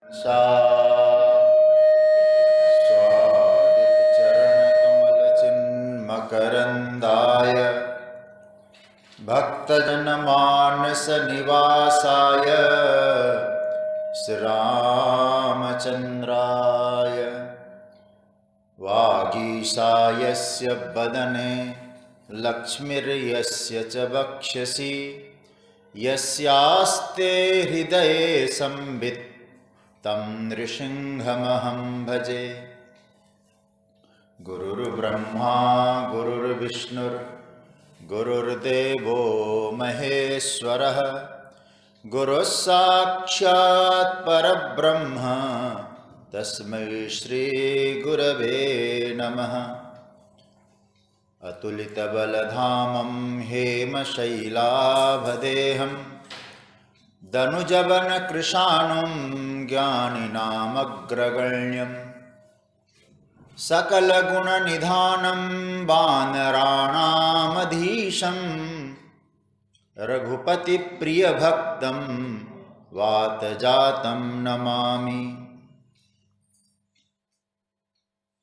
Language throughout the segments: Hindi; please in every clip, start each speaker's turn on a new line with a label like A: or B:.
A: सा स्वादितचरणकमलचिन्मकरन्दाय भक्तजनमानसनिवासाय श्रीरामचन्द्राय वागीशायस्य वदने लक्ष्मीर्यस्य च वक्षसि यस्यास्ते हृदये संवित् तं नृसिंहमहं भजे। गुरुर्ब्रह्मा गुरुर्विष्णुर्गुरुर्देवो महेश्वरः गुरुः साक्षात् परब्रह्म तस्मै श्रीगुरवे नमः। अतुलितबलधामं हेमशैलाभदेहं दनुजवनकृशानुं ज्ञानिनामग्रगण्यं सकलगुणनिधानं वानराणामधीशं रघुपतिप्रियभक्तं वातजातं नमामि।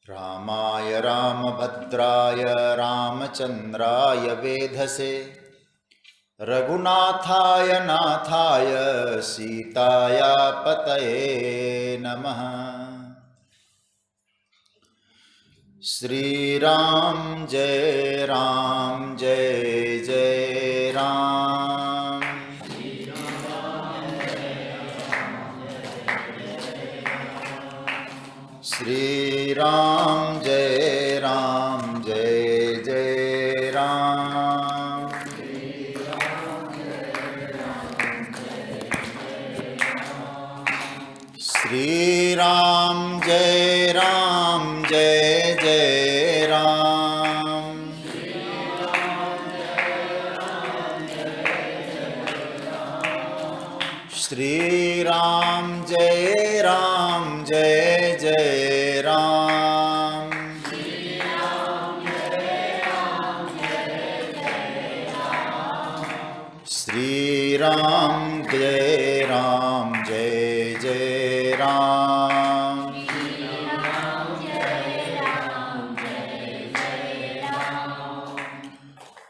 A: रामाय रामभद्राय रामचन्द्राय वेधसे रघुनाथाय नाथाय सीताया पतये नमः। श्रीराम जय जय राम। श्रीराम जय राम। श्रीराम जय राम। श्रीराम जय राम। श्रीराम जय राम जय राम।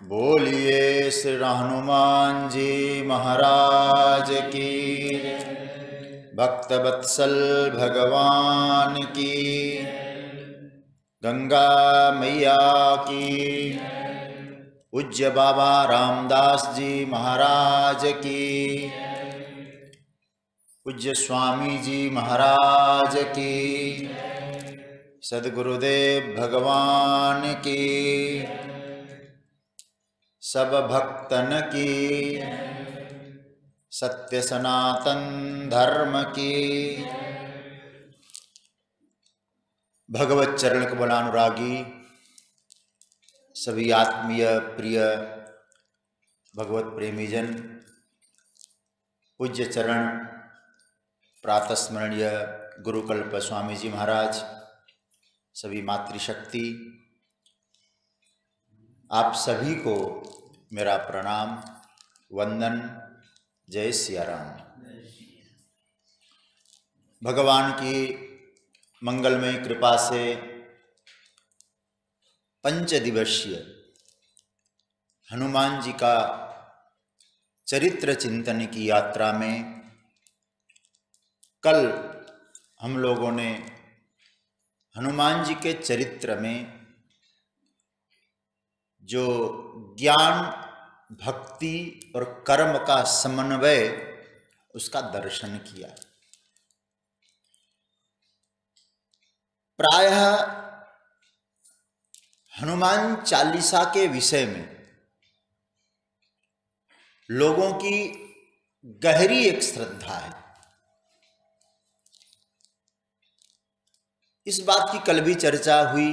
A: बोलिए श्री हनुमान जी महाराज की, भक्तवत्सल भगवान की, गंगा मैया की, पूज्य बाबा रामदास जी महाराज की, पूज्य स्वामी जी महाराज की, सद्गुरुदेव भगवान की, सब भक्तन की, सत्य सनातन धर्म की। भगवत चरण कमलानुरागी सभी आत्मीय प्रिय भगवत प्रेमीजन, पूज्य चरण प्रातस्मरणीय गुरुकल्प स्वामी जी महाराज, सभी मातृशक्ति, आप सभी को मेरा प्रणाम वंदन। जय सिया राम। भगवान की मंगलमय कृपा से 5 दिवसीय हनुमान जी का चरित्र चिंतन की यात्रा में कल हम लोगों ने हनुमान जी के चरित्र में जो ज्ञान, भक्ति और कर्म का समन्वय, उसका दर्शन किया। प्रायः हनुमान चालीसा के विषय में लोगों की गहरी एक श्रद्धा है। इस बात की कल भी चर्चा हुई।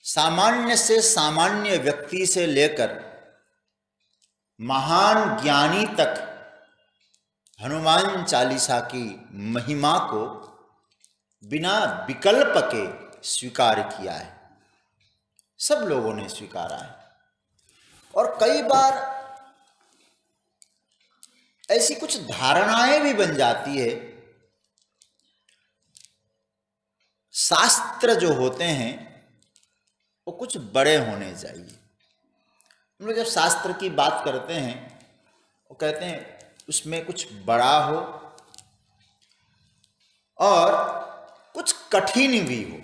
A: सामान्य से सामान्य व्यक्ति से लेकर महान ज्ञानी तक हनुमान चालीसा की महिमा को बिना विकल्प के स्वीकार किया है। सब लोगों ने स्वीकारा है। और कई बार ऐसी कुछ धारणाएं भी बन जाती है। शास्त्र जो होते हैं वो कुछ बड़े होने चाहिए। हम लोग जब शास्त्र की बात करते हैं वो कहते हैं उसमें कुछ बड़ा हो और कुछ कठिन भी हो।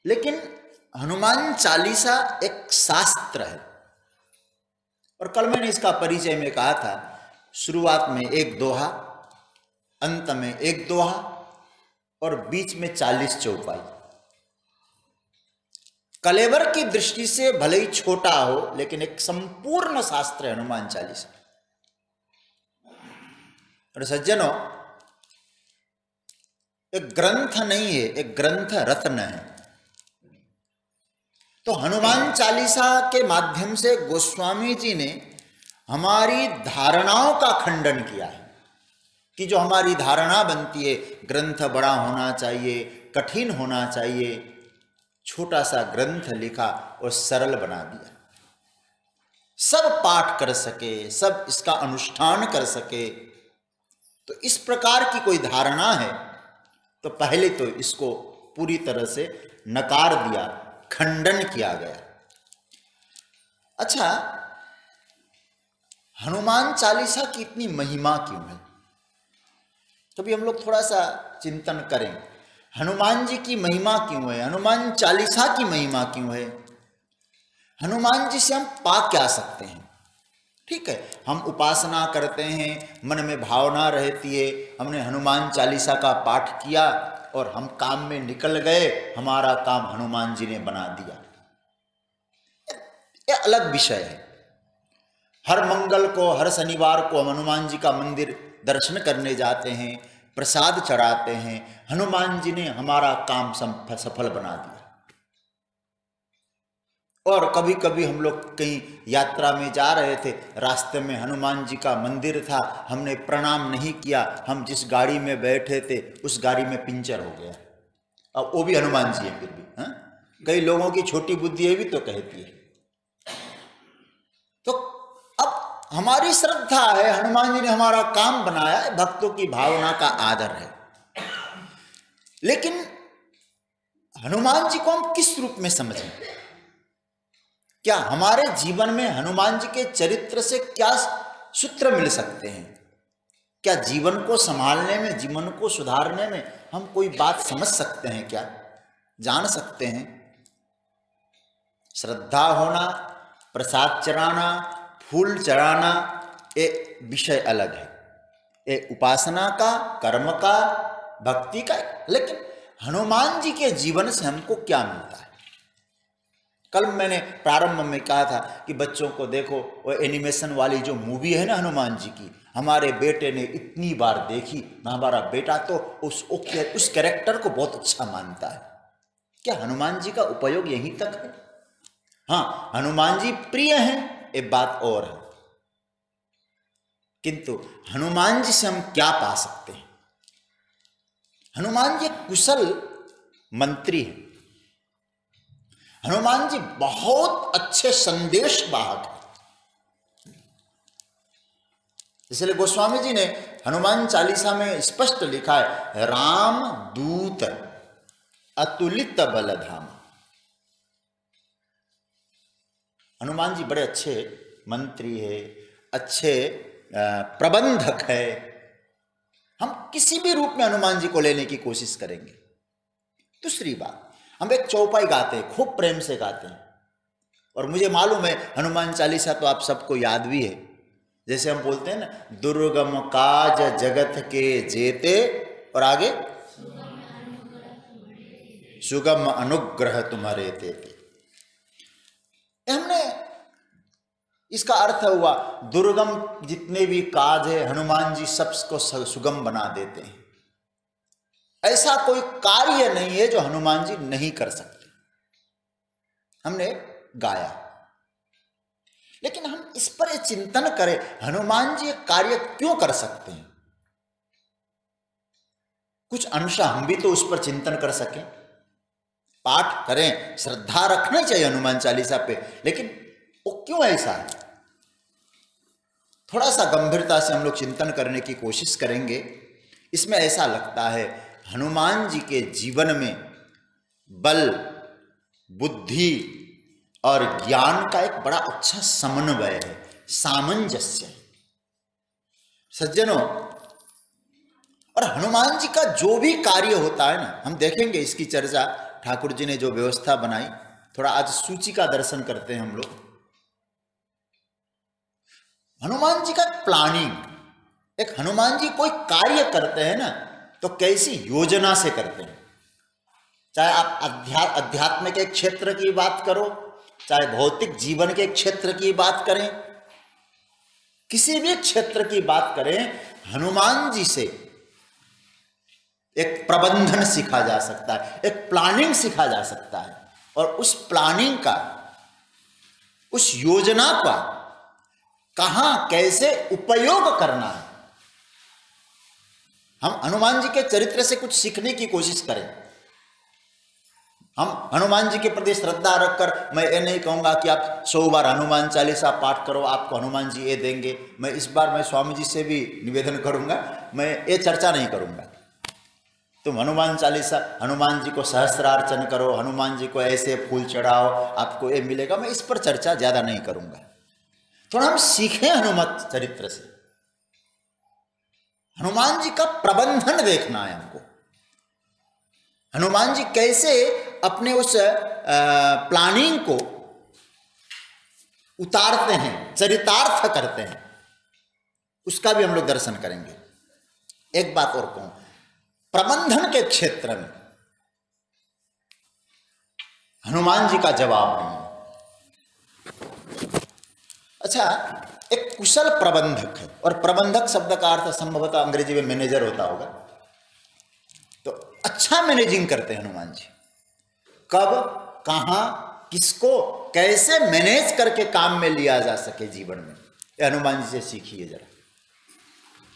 A: लेकिन हनुमान चालीसा एक शास्त्र है। और कल मैंने इसका परिचय में कहा था, शुरुआत में एक दोहा, अंत में एक दोहा और बीच में 40 चौपाई। कलेवर की दृष्टि से भले ही छोटा हो लेकिन एक संपूर्ण शास्त्र है हनुमान चालीसा। और सज्जनों, एक ग्रंथ नहीं है, एक ग्रंथ रत्न है। तो हनुमान चालीसा के माध्यम से गोस्वामी जी ने हमारी धारणाओं का खंडन किया है कि जो हमारी धारणा बनती है ग्रंथ बड़ा होना चाहिए, कठिन होना चाहिए, छोटा सा ग्रंथ लिखा और सरल बना दिया, सब पाठ कर सके, सब इसका अनुष्ठान कर सके। तो इस प्रकार की कोई धारणा है तो पहले तो इसको पूरी तरह से नकार दिया, खंडन किया गया। अच्छा, हनुमान चालीसा की इतनी महिमा क्यों है? कभी हम लोग थोड़ा सा चिंतन करें, हनुमान जी की महिमा क्यों है, हनुमान चालीसा की महिमा क्यों है? हनुमान जी से हम पा क्या सकते हैं? ठीक है, हम उपासना करते हैं, मन में भावना रहती है, हमने हनुमान चालीसा का पाठ किया और हम काम में निकल गए, हमारा काम हनुमान जी ने बना दिया, ये अलग विषय है। हर मंगल को, हर शनिवार को हम हनुमान जी का मंदिर दर्शन करने जाते हैं, प्रसाद चढ़ाते हैं, हनुमान जी ने हमारा काम सफल बना दिया। और कभी कभी हम लोग कहीं यात्रा में जा रहे थे, रास्ते में हनुमान जी का मंदिर था, हमने प्रणाम नहीं किया, हम जिस गाड़ी में बैठे थे उस गाड़ी में पंचर हो गया। अब वो भी हनुमान जी है फिर भी, हाँ? कई लोगों की छोटी बुद्धि है भी तो कहती है। तो अब हमारी श्रद्धा है, हनुमान जी ने हमारा काम बनाया है, भक्तों की भावना का आदर है। लेकिन हनुमान जी को हम किस रूप में समझें? क्या हमारे जीवन में हनुमान जी के चरित्र से क्या सूत्र मिल सकते हैं? क्या जीवन को संभालने में, जीवन को सुधारने में हम कोई बात समझ सकते हैं? क्या जान सकते हैं? श्रद्धा होना, प्रसाद चढ़ाना, फूल चढ़ाना, ये विषय अलग है, ये उपासना का, कर्म का, भक्ति का। लेकिन हनुमान जी के जीवन से हमको क्या मिलता है? कल मैंने प्रारंभ में कहा था कि बच्चों को देखो, वो एनिमेशन वाली जो मूवी है ना हनुमान जी की, हमारे बेटे ने इतनी बार देखी, हमारा बेटा तो उस कैरेक्टर को बहुत अच्छा मानता है। क्या हनुमान जी का उपयोग यहीं तक है? हाँ, हनुमान जी प्रिय हैं, एक बात और है, किंतु हनुमान जी से हम क्या पा सकते हैं? हनुमान जी कुशल मंत्री हैं, हनुमान जी बहुत अच्छे संदेश वाहक हैं। इसलिए गोस्वामी जी ने हनुमान चालीसा में स्पष्ट लिखा है, राम दूत अतुलित बलधाम। हनुमान जी बड़े अच्छे मंत्री है, अच्छे प्रबंधक है। हम किसी भी रूप में हनुमान जी को लेने की कोशिश करेंगे। दूसरी बात, हम एक चौपाई गाते हैं, खूब प्रेम से गाते हैं, और मुझे मालूम है हनुमान चालीसा तो आप सबको याद भी है। जैसे हम बोलते हैं ना, दुर्गम काज जगत के जेते, और आगे सुगम अनुग्रह तुम्हारे तेते। हमने इसका अर्थ हुआ, दुर्गम जितने भी काज है हनुमान जी सबको सुगम बना देते हैं। ऐसा कोई कार्य नहीं है जो हनुमान जी नहीं कर सकते। हमने गाया, लेकिन हम इस पर चिंतन करें, हनुमान जी कार्य क्यों कर सकते हैं? कुछ अंश हम भी तो उस पर चिंतन कर सकें, पाठ करें, श्रद्धा रखना चाहिए हनुमान चालीसा पे। लेकिन वो क्यों ऐसा है? थोड़ा सा गंभीरता से हम लोग चिंतन करने की कोशिश करेंगे। इसमें ऐसा लगता है हनुमान जी के जीवन में बल, बुद्धि और ज्ञान का एक बड़ा अच्छा समन्वय है, सामंजस्य है। सज्जनों, और हनुमान जी का जो भी कार्य होता है ना, हम देखेंगे इसकी चर्चा, ठाकुर जी ने जो व्यवस्था बनाई, थोड़ा आज सूची का दर्शन करते हैं हम लोग। हनुमान जी का प्लानिंग, एक हनुमान जी कोई कार्य करते हैं ना तो कैसी योजना से करते हैं। चाहे आप अध्यात्म के क्षेत्र की बात करो, चाहे भौतिक जीवन के क्षेत्र की बात करें, किसी भी क्षेत्र की बात करें, हनुमान जी से एक प्रबंधन सीखा जा सकता है, एक प्लानिंग सीखा जा सकता है। और उस प्लानिंग का, उस योजना का कहां कैसे उपयोग करना है, हम हनुमान जी के चरित्र से कुछ सीखने की कोशिश करें। हम हनुमान जी के प्रति श्रद्धा रखकर, मैं ये नहीं कहूंगा कि आप 100 बार हनुमान चालीसा पाठ करो, आपको हनुमान जी ये देंगे। मैं इस बार मैं स्वामी जी से भी निवेदन करूंगा, मैं ये चर्चा नहीं करूंगा तुम हनुमान चालीसा, हनुमान जी को सहस्त्रार्चन करो, हनुमान जी को ऐसे फूल चढ़ाओ, आपको ये मिलेगा, मैं इस पर चर्चा ज्यादा नहीं करूंगा। थोड़ा हम सीखें हनुमत चरित्र से। हनुमान जी का प्रबंधन देखना है हमको। हनुमान जी कैसे अपने उस प्लानिंग को उतारते हैं, चरितार्थ करते हैं, उसका भी हम लोग दर्शन करेंगे। एक बात और कहूं, प्रबंधन के क्षेत्र में हनुमान जी का जवाब नहीं है। अच्छा, एक कुशल प्रबंधक है, और प्रबंधक शब्द का अर्थ संभवतः अंग्रेजी में मैनेजर होता होगा। तो अच्छा मैनेजिंग करते हैं हनुमान जी। कब, कहां, किसको कैसे मैनेज करके काम में लिया जा सके जीवन में, ये हनुमान जी से सीखिए जरा।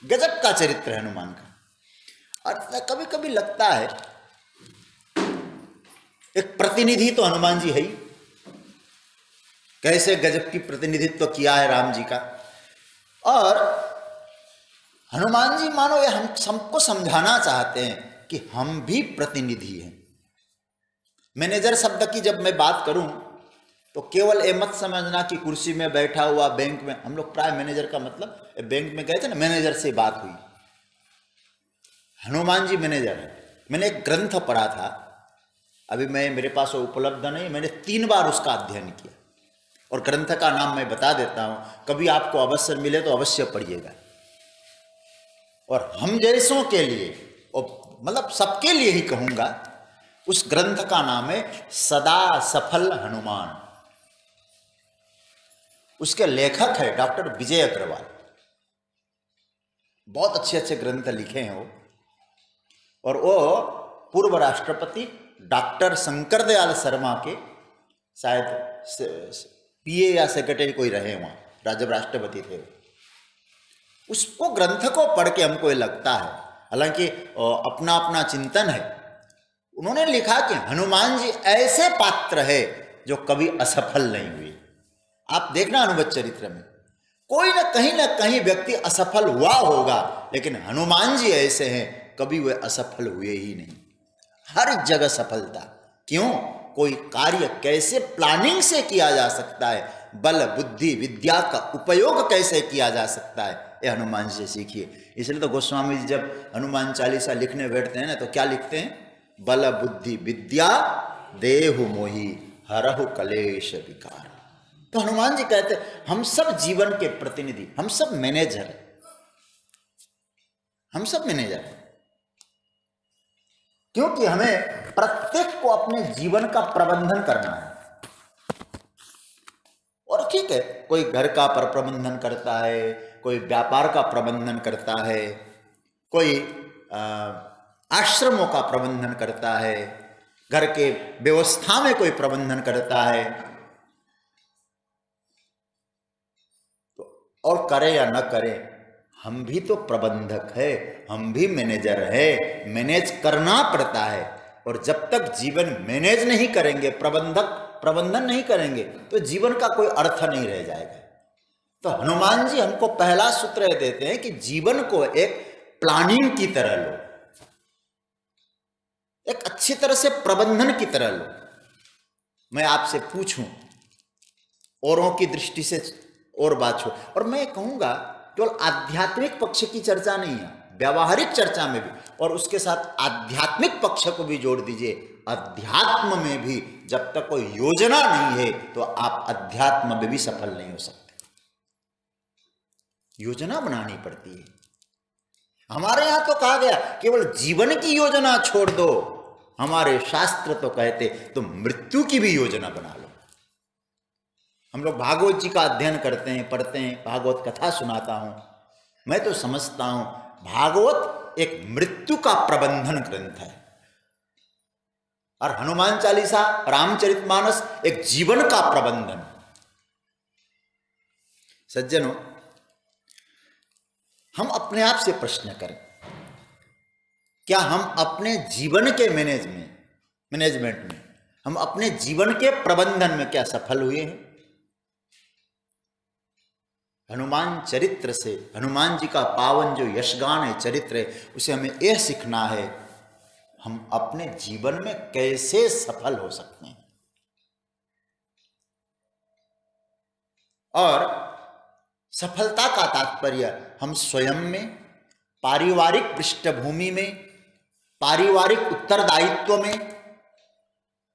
A: गजब का चरित्र है हनुमान का। और कभी कभी लगता है एक प्रतिनिधि तो हनुमान जी है ही, कैसे गजब की प्रतिनिधित्व किया है राम जी का। और हनुमान जी मानो ये हम सबको समझाना चाहते हैं कि हम भी प्रतिनिधि हैं। मैनेजर शब्द की जब मैं बात करूं तो केवल ये मत समझना कि कुर्सी में बैठा हुआ बैंक में, हम लोग प्राय मैनेजर का मतलब बैंक में गए थे ना, मैनेजर से बात हुई। हनुमान जी मैनेजर है। मैंने एक ग्रंथ पढ़ा था, अभी मेरे पास वो उपलब्ध नहीं, मैंने 3 बार उसका अध्ययन किया, और ग्रंथ का नाम मैं बता देता हूं, कभी आपको अवसर मिले तो अवश्य पढ़िएगा। और हम जैसों के लिए, और मतलब सबके लिए ही कहूंगा, उस ग्रंथ का नाम है सदा सफल हनुमान। उसके लेखक है डॉक्टर विजय अग्रवाल। बहुत अच्छे अच्छे ग्रंथ लिखे हैं वो। और वो पूर्व राष्ट्रपति डॉक्टर शंकर दयाल शर्मा के शायद पीए या सेक्रेटरी कोई रहे वहां, जब राष्ट्रपति थे। उसको ग्रंथ को पढ़ के हमको ये लगता है, हालांकि अपना अपना चिंतन है, उन्होंने लिखा कि हनुमान जी ऐसे पात्र है जो कभी असफल नहीं हुए। आप देखना अनुवद चरित्र में कोई ना कहीं व्यक्ति असफल हुआ होगा, लेकिन हनुमान जी ऐसे हैं कभी वे असफल हुए ही नहीं, हर जगह सफलता। क्यों? कोई कार्य कैसे प्लानिंग से किया जा सकता है, बल बुद्धि विद्या का उपयोग कैसे किया जा सकता है, ये हनुमान जी से सीखिए। इसलिए तो गोस्वामी जी जब हनुमान चालीसा लिखने बैठते हैं ना, तो क्या लिखते हैं? बल बुद्धि विद्या देहु मोहि हरहु कलेश विकार। तो हनुमान जी कहते हैं हम सब जीवन के प्रतिनिधि, हम सब मैनेजर हैं, हम सब मैनेजर हैं, क्योंकि हमें प्रत्येक को अपने जीवन का प्रबंधन करना है। और ठीक है, कोई घर का प्रबंधन करता है, कोई व्यापार का प्रबंधन करता है, कोई आश्रमों का प्रबंधन करता है, घर के व्यवस्था में कोई प्रबंधन करता है। तो और करे या न करे, हम भी तो प्रबंधक है, हम भी मैनेजर है, मैनेज करना पड़ता है। और जब तक जीवन मैनेज नहीं करेंगे, प्रबंधक प्रबंधन नहीं करेंगे तो जीवन का कोई अर्थ नहीं रह जाएगा। तो हनुमान जी हमको पहला सूत्र देते हैं कि जीवन को एक प्लानिंग की तरह लो, एक अच्छी तरह से प्रबंधन की तरह लो। मैं आपसे पूछूं, औरों की दृष्टि से और बात हो, और मैं कहूंगा केवल आध्यात्मिक पक्ष की चर्चा नहीं है, व्यावहारिक चर्चा में भी, और उसके साथ आध्यात्मिक पक्ष को भी जोड़ दीजिए। अध्यात्म में भी जब तक कोई योजना नहीं है तो आप अध्यात्म में भी सफल नहीं हो सकते। योजना बनानी पड़ती है। हमारे यहां तो कहा गया केवल जीवन की योजना छोड़ दो, हमारे शास्त्र तो कहते तो मृत्यु की भी योजना बना लो। हम लोग भागवत जी का अध्ययन करते हैं, पढ़ते हैं, भागवत कथा सुनाता हूं, मैं तो समझता हूं भागवत एक मृत्यु का प्रबंधन ग्रंथ है और हनुमान चालीसा, रामचरितमानस एक जीवन का प्रबंधन। सज्जनों, हम अपने आप से प्रश्न करें, क्या हम अपने जीवन के मैनेजमेंट में, हम अपने जीवन के प्रबंधन में क्या सफल हुए हैं? हनुमान चरित्र से, हनुमान जी का पावन जो यशगान है, चरित्र है, उसे हमें यह सीखना है हम अपने जीवन में कैसे सफल हो सकते हैं। और सफलता का तात्पर्य हम स्वयं में, पारिवारिक पृष्ठभूमि में, पारिवारिक उत्तरदायित्व में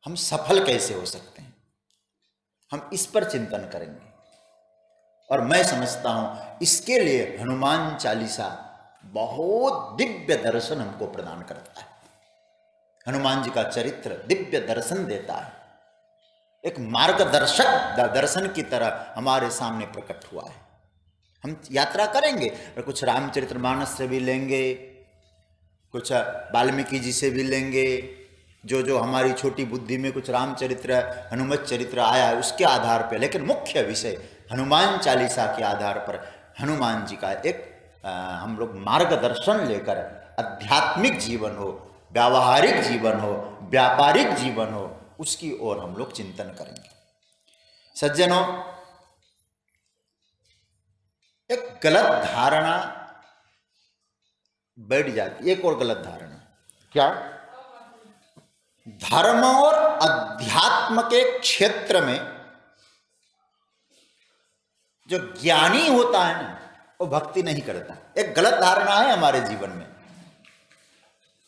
A: हम सफल कैसे हो सकते हैं, हम इस पर चिंतन करेंगे। और मैं समझता हूं इसके लिए हनुमान चालीसा बहुत दिव्य दर्शन हमको प्रदान करता है। हनुमान जी का चरित्र दिव्य दर्शन देता है, एक मार्गदर्शक दर्शन की तरह हमारे सामने प्रकट हुआ है। हम यात्रा करेंगे और कुछ रामचरितमानस से भी लेंगे, कुछ वाल्मीकि जी से भी लेंगे, जो हमारी छोटी बुद्धि में कुछ रामचरित्र, हनुमत चरित्र आया है उसके आधार पर, लेकिन मुख्य विषय हनुमान चालीसा के आधार पर हनुमान जी का एक हम लोग मार्गदर्शन लेकर आध्यात्मिक जीवन हो, व्यावहारिक जीवन हो, व्यापारिक जीवन हो, उसकी ओर हम लोग चिंतन करेंगे। सज्जनों, एक गलत धारणा बैठ जाती, एक और गलत धारणा, क्या? धर्म और अध्यात्म के क्षेत्र में जो ज्ञानी होता है ना, वो भक्ति नहीं करता। एक गलत धारणा है हमारे जीवन में।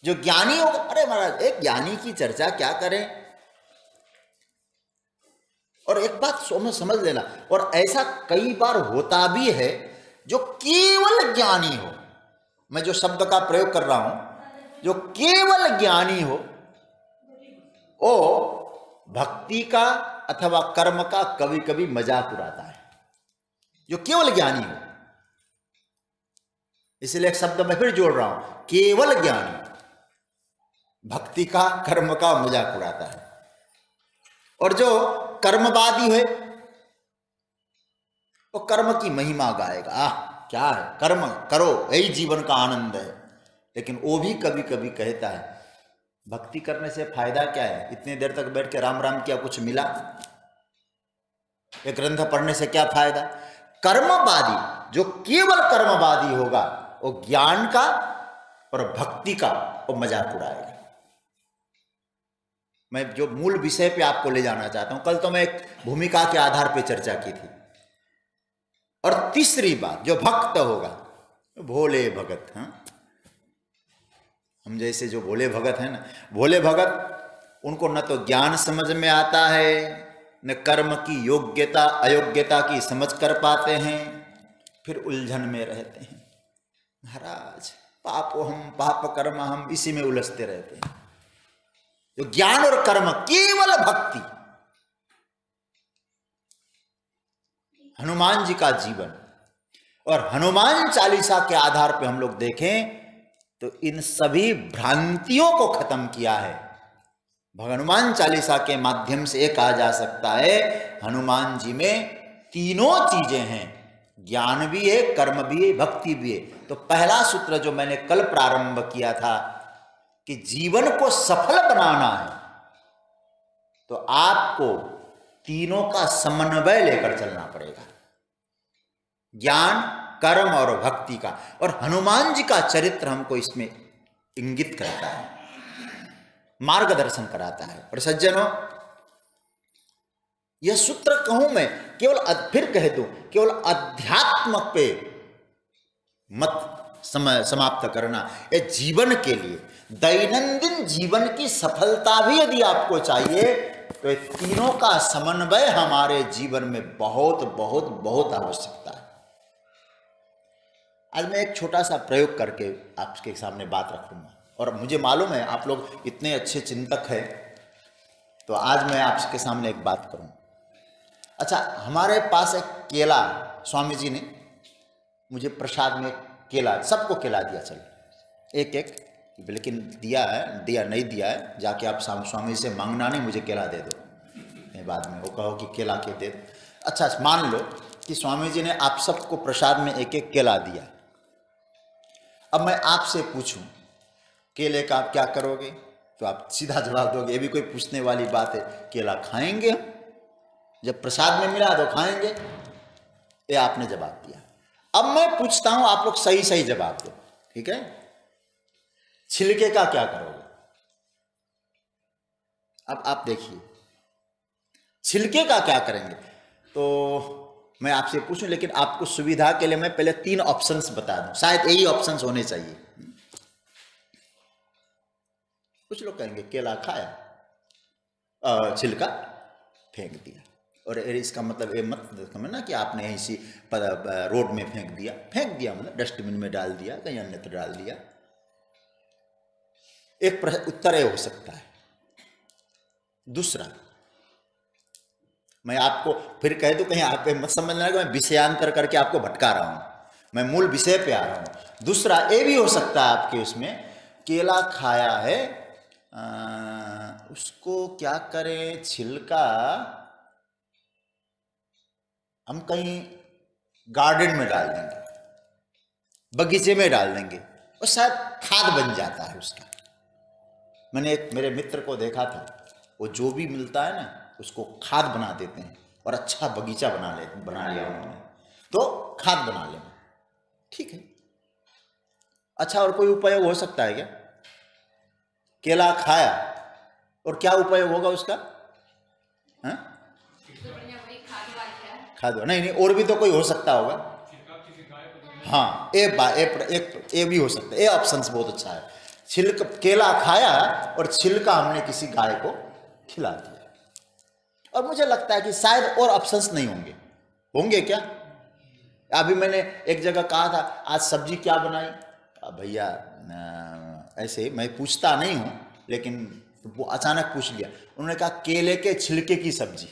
A: जो ज्ञानी होगा, अरे महाराज एक ज्ञानी की चर्चा क्या करें। और एक बात समझ लेना, और ऐसा कई बार होता भी है, जो केवल ज्ञानी हो, मैं जो शब्द का प्रयोग कर रहा हूं, जो केवल ज्ञानी हो, वो भक्ति का अथवा कर्म का कभी कभी मजाक उड़ाता है। जो केवल ज्ञानी हो, इसलिए एक शब्द मैं फिर जोड़ रहा हूं, केवल ज्ञानी भक्ति का, कर्म का मजाक उड़ाता है। और जो कर्मवादी है वो कर्म की महिमा गाएगा, क्या है, कर्म करो, यही जीवन का आनंद है। लेकिन वो भी कभी कभी कहता है भक्ति करने से फायदा क्या है, इतनी देर तक बैठ के राम राम किया, कुछ मिला? एक ग्रंथ पढ़ने से क्या फायदा? कर्मवादी, जो केवल कर्मवादी होगा, वो ज्ञान का और भक्ति का वो मजाक उड़ाएगा। मैं जो मूल विषय पे आपको ले जाना चाहता हूं, कल तो मैं एक भूमिका के आधार पे चर्चा की थी। और तीसरी बात, जो भक्त होगा, भोले भगत, हाँ, हम जैसे जो भोले भगत हैं ना, भोले भगत, उनको न तो ज्ञान समझ में आता है, न कर्म की योग्यता अयोग्यता की समझ कर पाते हैं, फिर उलझन में रहते हैं। महाराज पापो हम, पाप कर्म हम, इसी में उलझते रहते हैं। जो ज्ञान और कर्म, केवल भक्ति, हनुमान जी का जीवन। और हनुमान चालीसा के आधार पर हम लोग देखें तो इन सभी भ्रांतियों को खत्म किया है। हनुमान चालीसा के माध्यम से ये कहा जा सकता है हनुमान जी में तीनों चीजें हैं, ज्ञान भी है, कर्म भी है, भक्ति भी है। तो पहला सूत्र जो मैंने कल प्रारंभ किया था कि जीवन को सफल बनाना है, तो आपको तीनों का समन्वय लेकर चलना पड़ेगा, ज्ञान, कर्म और भक्ति का। और हनुमान जी का चरित्र हमको इसमें इंगित करता है, मार्गदर्शन कराता है। और सज्जनों, यह सूत्र कहूं मैं, केवल फिर कह दूं, केवल अध्यात्म पे मत समाप्त करना। ये जीवन के लिए, दैनंदिन जीवन की सफलता भी यदि आपको चाहिए तो ये तीनों का समन्वय हमारे जीवन में बहुत बहुत बहुत आवश्यकता है। आज मैं एक छोटा सा प्रयोग करके आपके सामने बात रखूंगा, और मुझे मालूम है आप लोग इतने अच्छे चिंतक हैं, तो आज मैं आपके सामने एक बात करूं। अच्छा, हमारे पास एक केला, स्वामी जी ने मुझे प्रसाद में केला, सबको केला दिया, चलो एक एक, लेकिन दिया है, दिया नहीं दिया है, जाके आप स्वामी जी से मांगना नहीं, मुझे केला दे दो, बाद में वो कहो कि केला के दे दो। अच्छा, मान लो कि स्वामी जी ने आप सबको प्रसाद में एक एक केला दिया। अब मैं आपसे पूछूं केले का आप क्या करोगे, तो आप सीधा जवाब दोगे, ये भी कोई पूछने वाली बात है, केला खाएंगे हम, जब प्रसाद में मिला तो खाएंगे, ये आपने जवाब दिया। अब मैं पूछता हूं, आप लोग सही सही जवाब दो, ठीक है? छिलके का क्या करोगे? अब आप देखिए, छिलके का क्या करेंगे? तो मैं आपसे पूछूं, लेकिन आपको सुविधा के लिए मैं पहले 3 ऑप्शंस बता दूं, शायद यही ऑप्शंस होने चाहिए। कुछ लोग कहेंगे केला खाया, छिलका फेंक दिया, और इसका मतलब ये मत समझना कि आपने ऐसी रोड में फेंक दिया मतलब डस्टबिन में डाल दिया, कहीं अन्यत्र डाल दिया। एक उत्तर ये हो सकता है। दूसरा, मैं आपको फिर कह दूं, कहीं आप मत समझना कि मैं विषयांतर करके आपको भटका रहा हूं, मैं मूल विषय पे आ रहा हूं। दूसरा ये भी हो सकता है आपके उसमें, केला खाया है, उसको क्या करें, छिलका हम कहीं गार्डन में डाल देंगे, बगीचे में डाल देंगे, और शायद खाद बन जाता है उसका। मैंने एक मेरे मित्र को देखा था, वो जो भी मिलता है ना उसको खाद बना देते हैं, और अच्छा बगीचा बना लिया उन्होंने, तो खाद बना लेंगे, ठीक है। अच्छा, और कोई उपयोग हो सकता है क्या? केला खाया और क्या उपयोग होगा उसका? हाँ, खाद नहीं, और भी तो कोई हो सकता होगा। हाँ, एक भी हो सकता है, ये ऑप्शन बहुत अच्छा है। केला खाया और छिलका हमने किसी गाय को खिला दिया। और मुझे लगता है कि शायद और ऑप्शंस नहीं होंगे क्या? अभी मैंने एक जगह कहा था, आज सब्जी क्या बनाई? भैया ऐसे मैं पूछता नहीं हूं, लेकिन वो अचानक पूछ लिया, उन्होंने कहा केले के छिलके की सब्जी।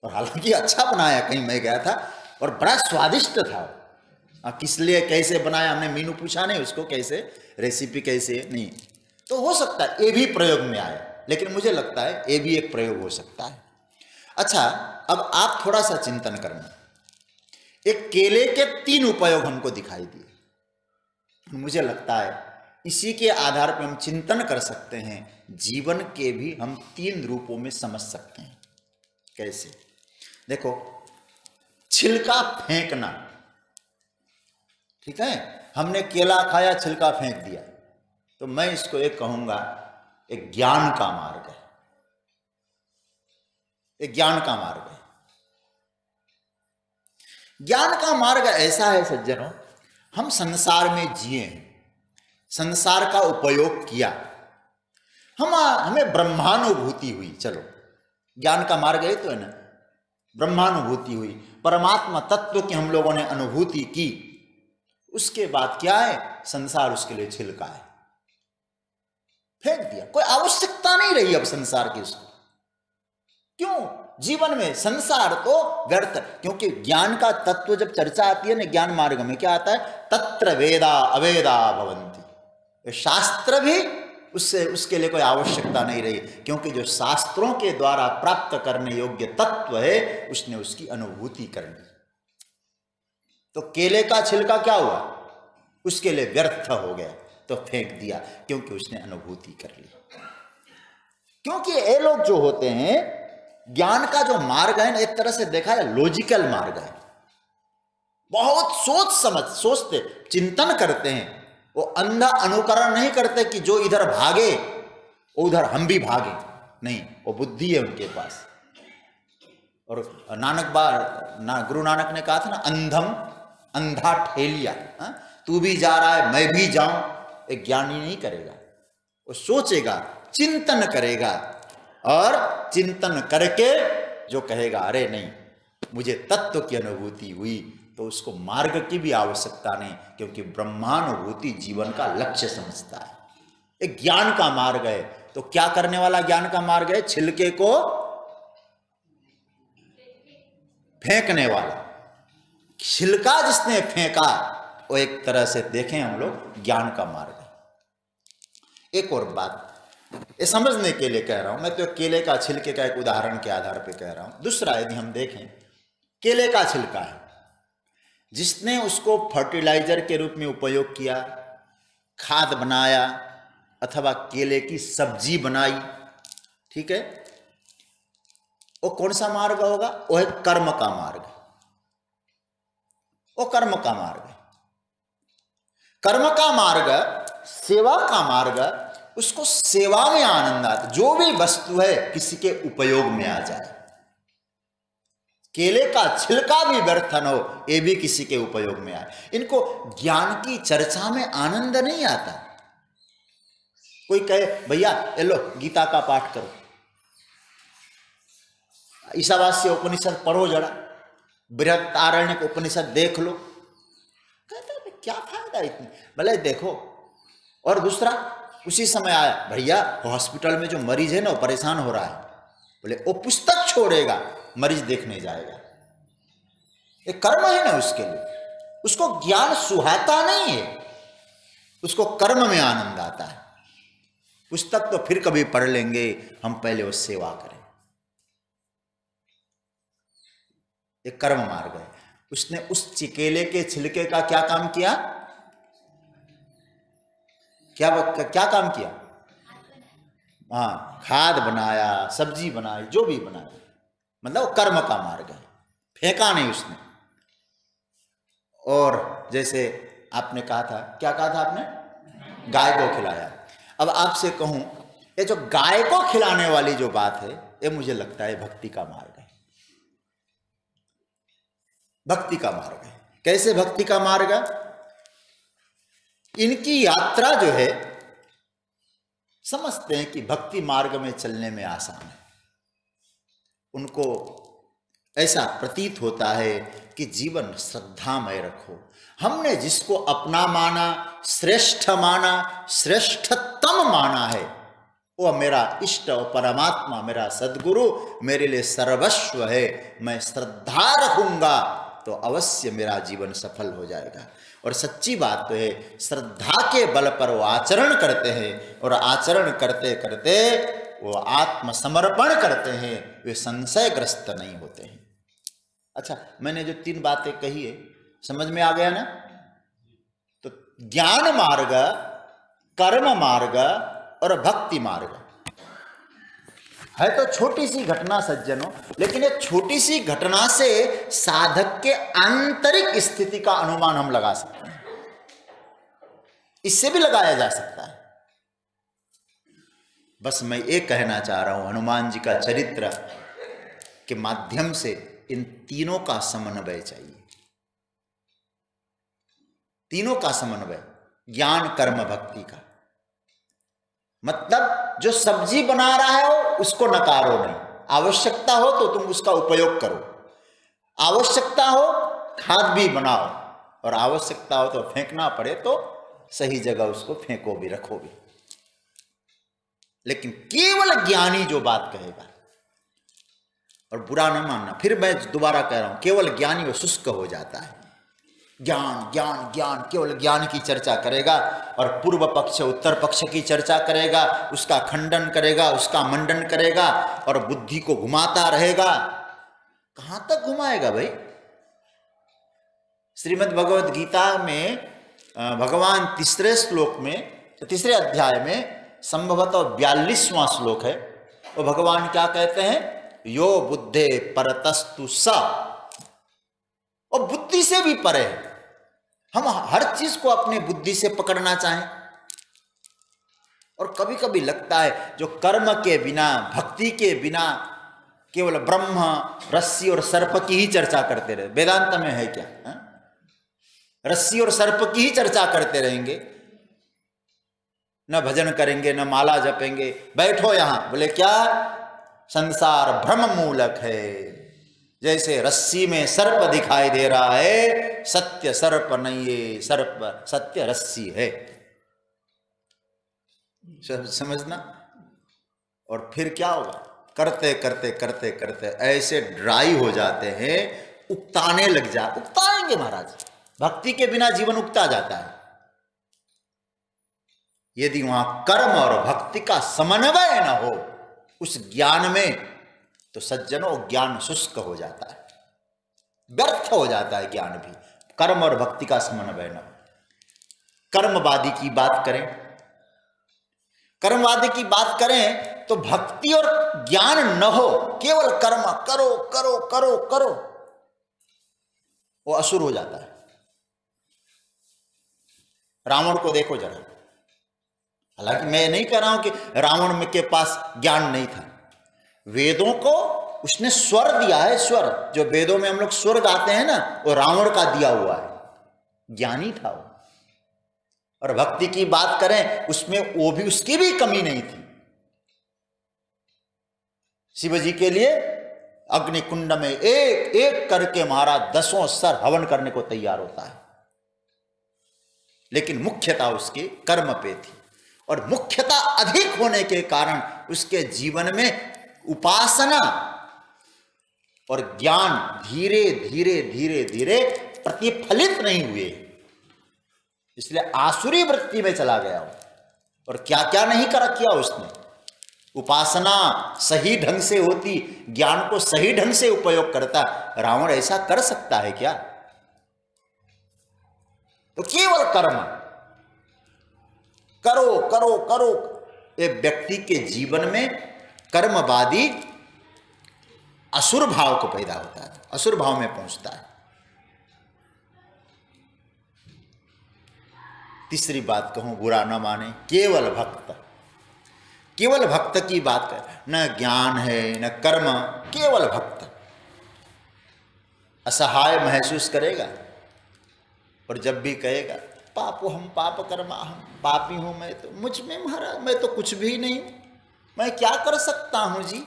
A: और हालांकि अच्छा बनाया, कहीं मैं गया था और बड़ा स्वादिष्ट था। किस लिए, कैसे बनाया, हमने मीनू पूछा नहीं उसको, कैसे रेसिपी कैसे नहीं, तो हो सकता है ये भी प्रयोग में आए, लेकिन मुझे लगता है ये भी एक प्रयोग हो सकता है। अच्छा, अब आप थोड़ा सा चिंतन करना, एक केले के 3 उपयोग हमको दिखाई दिए, मुझे लगता है इसी के आधार पर हम चिंतन कर सकते हैं, जीवन के भी हम 3 रूपों में समझ सकते हैं। कैसे? देखो, छिलका फेंकना, ठीक है, हमने केला खाया, छिलका फेंक दिया, तो मैं इसको एक कहूंगा, एक ज्ञान का मार्ग है, एक ज्ञान का मार्ग है। ज्ञान का मार्ग ऐसा है सज्जनों, हम संसार में जिए हैं, संसार का उपयोग किया, हमें ब्रह्मानुभूति हुई, चलो ज्ञान का मार्ग है तो है ना, ब्रह्मानुभूति हुई, परमात्मा तत्व की हम लोगों ने अनुभूति की, उसके बाद क्या है, संसार उसके लिए छिलका है, फेंक दिया, कोई आवश्यकता नहीं रही अब संसार की उसको। क्यों? जीवन में संसार तो व्यर्थ, क्योंकि ज्ञान का तत्व जब चर्चा आती है ना, ज्ञान मार्ग में क्या आता है, तत्र वेदा अवेदा भवन्ति, शास्त्र भी उसके लिए कोई आवश्यकता नहीं रही, क्योंकि जो शास्त्रों के द्वारा प्राप्त करने योग्य तत्व है उसने उसकी अनुभूति कर ली। तो केले का छिलका क्या हुआ, उसके लिए व्यर्थ हो गया, तो फेंक दिया, क्योंकि उसने अनुभूति कर ली। क्योंकि ये लोग जो होते हैं, ज्ञान का जो मार्ग है ना, एक तरह से देखा है लॉजिकल मार्ग है। बहुत सोच समझ सोचते, चिंतन करते हैं। वो अंधा अनुकरण नहीं करते कि जो इधर भागे उधर हम भी भागे, नहीं, वो बुद्धि है उनके पास। और गुरु नानक ने कहा था ना, अंधम अंधा ठेलिया, तू भी जा रहा है मैं भी जाऊं। एक ज्ञानी नहीं करेगा, वो सोचेगा, चिंतन करेगा, और चिंतन करके जो कहेगा अरे नहीं मुझे तत्व की अनुभूति हुई, तो उसको मार्ग की भी आवश्यकता नहीं, क्योंकि ब्रह्मानुभूति जीवन का लक्ष्य समझता है। एक ज्ञान का मार्ग है। तो क्या करने वाला ज्ञान का मार्ग है? छिलके को फेंकने वाला। छिलका जिसने फेंका वो एक तरह से देखें हम लोग ज्ञान का मार्ग है। एक और बात ये समझने के लिए कह रहा हूं मैं, तो केले का छिलके का एक उदाहरण के आधार पर कह रहा हूं। दूसरा यदि हम देखें, केले का छिलका है, जिसने उसको फर्टिलाइजर के रूप में उपयोग किया, खाद बनाया, अथवा केले की सब्जी बनाई, ठीक है, वो कौन सा मार्ग होगा? वो है कर्म का मार्ग। वो कर्म का मार्ग है। कर्म का मार्ग, सेवा का मार्ग, उसको सेवा में आनंद आता। जो भी वस्तु है किसी के उपयोग में आ जाए। केले का छिलका भी व्यर्थ न हो, ये भी किसी के उपयोग में आए। इनको ज्ञान की चर्चा में आनंद नहीं आता। कोई कहे भैया ये लो गीता का पाठ करो, ईशावास्य उपनिषद पढ़ो, जरा बृहदारण्यक उपनिषद देख लो। कहते हैं क्या फायदा इतनी, भले देखो। और दूसरा उसी समय आया, भैया हॉस्पिटल में जो मरीज है ना वो परेशान हो रहा है, बोले वो पुस्तक छोड़ेगा मरीज देखने जाएगा। ये कर्म है ना उसके लिए। उसको ज्ञान सुहाता नहीं है, उसको कर्म में आनंद आता है। पुस्तक तो फिर कभी पढ़ लेंगे, हम पहले वो सेवा करें। एक कर्म मार्ग है। उसने उस केले के छिलके का क्या काम किया? क्या काम किया? हाँ, खाद बनाया, सब्जी बनाई, जो भी बनाया, मतलब कर्म का मार्ग है। फेंका नहीं उसने। और जैसे आपने कहा था, क्या कहा था आपने? गाय को खिलाया। अब आपसे कहूं, ये जो गाय को खिलाने वाली जो बात है, ये मुझे लगता है भक्ति का मार्ग है। भक्ति का मार्ग है। कैसे भक्ति का मार्ग? इनकी यात्रा जो है, समझते हैं कि भक्ति मार्ग में चलने में आसान है। उनको ऐसा प्रतीत होता है कि जीवन श्रद्धामय रखो। हमने जिसको अपना माना, श्रेष्ठ माना, श्रेष्ठतम माना है, वो मेरा इष्ट और परमात्मा, मेरा सद्गुरु मेरे लिए सर्वस्व है। मैं श्रद्धा रखूंगा तो अवश्य मेरा जीवन सफल हो जाएगा। और सच्ची बात तो है, श्रद्धा के बल पर वो आचरण करते हैं, और आचरण करते करते वो आत्मसमर्पण करते हैं, वे संशयग्रस्त नहीं होते हैं। अच्छा, मैंने जो 3 बातें कही है, समझ में आ गया ना? तो ज्ञान मार्ग, कर्म मार्ग और भक्ति मार्ग है। तो छोटी सी घटना सज्जनों, लेकिन एक छोटी सी घटना से साधक के आंतरिक स्थिति का अनुमान हम लगा सकते हैं। इससे भी लगाया जा सकता है। बस मैं ये कहना चाह रहा हूं, हनुमान जी का चरित्र के माध्यम से इन तीनों का समन्वय चाहिए। तीनों का समन्वय, ज्ञान कर्म भक्ति का। मतलब जो सब्जी बना रहा है उसको नकारो नहीं। आवश्यकता हो तो तुम उसका उपयोग करो, आवश्यकता हो खाद भी बनाओ, और आवश्यकता हो तो फेंकना पड़े तो सही जगह उसको फेंको भी, रखो भी। लेकिन केवल ज्ञानी जो बात कहेगा, और बुरा न मानना, फिर मैं दोबारा कह रहा हूं, केवल ज्ञानी वो शुष्क हो जाता है। ज्ञान ज्ञान ज्ञान, केवल ज्ञान की चर्चा करेगा, और पूर्व पक्ष उत्तर पक्ष की चर्चा करेगा, उसका खंडन करेगा, उसका मंडन करेगा, और बुद्धि को घुमाता रहेगा। कहां तक घुमाएगा भाई? श्रीमद् भगवद गीता में भगवान तीसरे अध्याय में संभवतः 42वां श्लोक है, और भगवान क्या कहते हैं, यो बुद्धे परतस्तु स, और बुद्धि से भी परे है। हम हर चीज को अपने बुद्धि से पकड़ना चाहें, और कभी कभी लगता है जो कर्म के बिना, भक्ति के बिना केवल ब्रह्म, रस्सी और सर्प की ही चर्चा करते रहे। वेदांत में है क्या? रस्सी और सर्प की ही चर्चा करते रहेंगे, न भजन करेंगे, न माला जपेंगे, बैठो यहां, बोले क्या? संसार भ्रम मूलक है। जैसे रस्सी में सर्प दिखाई दे रहा है, सत्य सर्प नहीं है, सर्प सत्य रस्सी है। समझना। और फिर क्या होगा? करते करते करते करते ऐसे ड्राई हो जाते हैं, उकताने लग जाते। उकताएंगे महाराज, भक्ति के बिना जीवन उकता जाता है। यदि वहां कर्म और भक्ति का समन्वय न हो उस ज्ञान में, तो सज्जनों ज्ञान शुष्क हो जाता है, व्यर्थ हो जाता है ज्ञान भी। कर्म और भक्ति का समन्वय न हो। कर्मवादी की बात करें, कर्मवादी की बात करें तो भक्ति और ज्ञान न हो, केवल कर्म करो करो करो करो, वो असुर हो जाता है। रावण को देखो जरा। हालांकि मैं नहीं कह रहा हूं कि रावण के पास ज्ञान नहीं था। वेदों को उसने स्वर दिया है। स्वर, जो वेदों में हम लोग स्वर गाते हैं ना, वो रावण का दिया हुआ है। ज्ञानी था वो। और भक्ति की बात करें, उसमें वो भी, उसकी भी कमी नहीं थी। शिव जी के लिए अग्नि कुंड में एक एक करके महाराज 10 सर हवन करने को तैयार होता है। लेकिन मुख्यता उसके कर्म पे थी, और मुख्यता अधिक होने के कारण उसके जीवन में उपासना और ज्ञान धीरे धीरे धीरे धीरे प्रतिफलित नहीं हुए, इसलिए आसुरी वृत्ति में चला गया। और क्या क्या नहीं कर किया उसने। उपासना सही ढंग से होती, ज्ञान को सही ढंग से उपयोग करता, रावण ऐसा कर सकता है क्या? तो केवल कर्म करो करो करो। एक व्यक्ति के जीवन में कर्मवादी असुर भाव को पैदा होता है, असुर भाव में पहुंचता है। तीसरी बात कहूं, बुरा न माने, केवल भक्त, केवल भक्त की बात कर, न ज्ञान है न कर्म, केवल भक्त असहाय महसूस करेगा, और जब भी कहेगा पापो हम पाप कर्मा, हम पापी हूं, मैं तो, मुझ में महाराज मैं तो कुछ भी नहीं हूं, मैं क्या कर सकता हूं जी।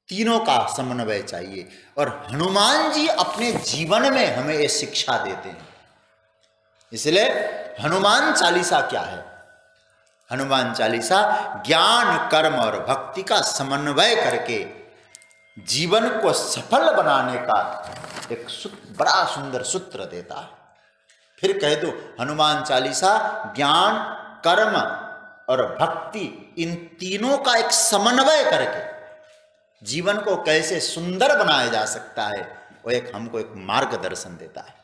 A: तीनों का समन्वय चाहिए, और हनुमान जी अपने जीवन में हमें ये शिक्षा देते हैं। इसलिए हनुमान चालीसा क्या है? हनुमान चालीसा ज्ञान, कर्म और भक्ति का समन्वय करके जीवन को सफल बनाने का एक बड़ा सुंदर सूत्र देता है। फिर कह दो, हनुमान चालीसा ज्ञान, कर्म और भक्ति, इन तीनों का एक समन्वय करके जीवन को कैसे सुंदर बनाया जा सकता है, वो एक हमको एक मार्गदर्शन देता है।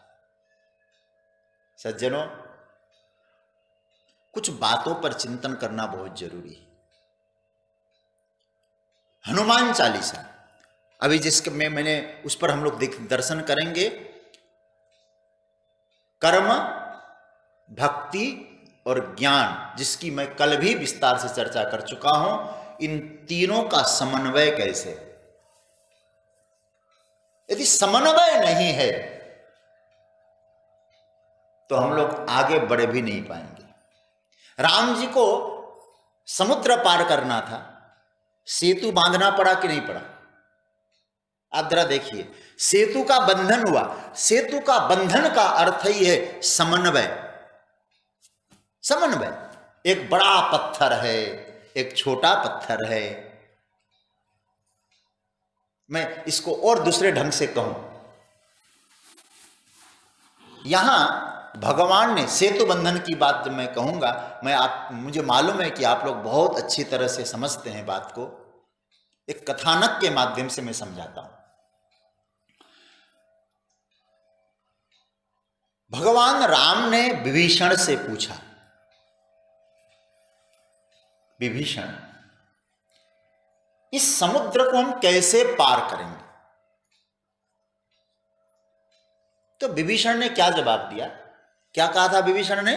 A: सज्जनों, कुछ बातों पर चिंतन करना बहुत जरूरी है। हनुमान चालीसा अभी जिसके में मैंने उस पर हम लोग दर्शन करेंगे। कर्म, भक्ति और ज्ञान, जिसकी मैं कल भी विस्तार से चर्चा कर चुका हूं, इन तीनों का समन्वय कैसे। यदि समन्वय नहीं है तो हम लोग आगे बढ़ भी नहीं पाएंगे। राम जी को समुद्र पार करना था, सेतु बांधना पड़ा कि नहीं पड़ा? आप जरा देखिए, सेतु का बंधन हुआ। सेतु का बंधन का अर्थ ही है समन्वय। समन्वय, एक बड़ा पत्थर है, एक छोटा पत्थर है। मैं इसको और दूसरे ढंग से कहूं, यहां भगवान ने सेतु बंधन की बात जब मैं कहूंगा, मुझे मालूम है कि आप लोग बहुत अच्छी तरह से समझते हैं बात को। एक कथानक के माध्यम से मैं समझाता हूं। भगवान राम ने विभीषण से पूछा, विभीषण, इस समुद्र को हम कैसे पार करेंगे? तो विभीषण ने क्या जवाब दिया? क्या कहा था विभीषण ने?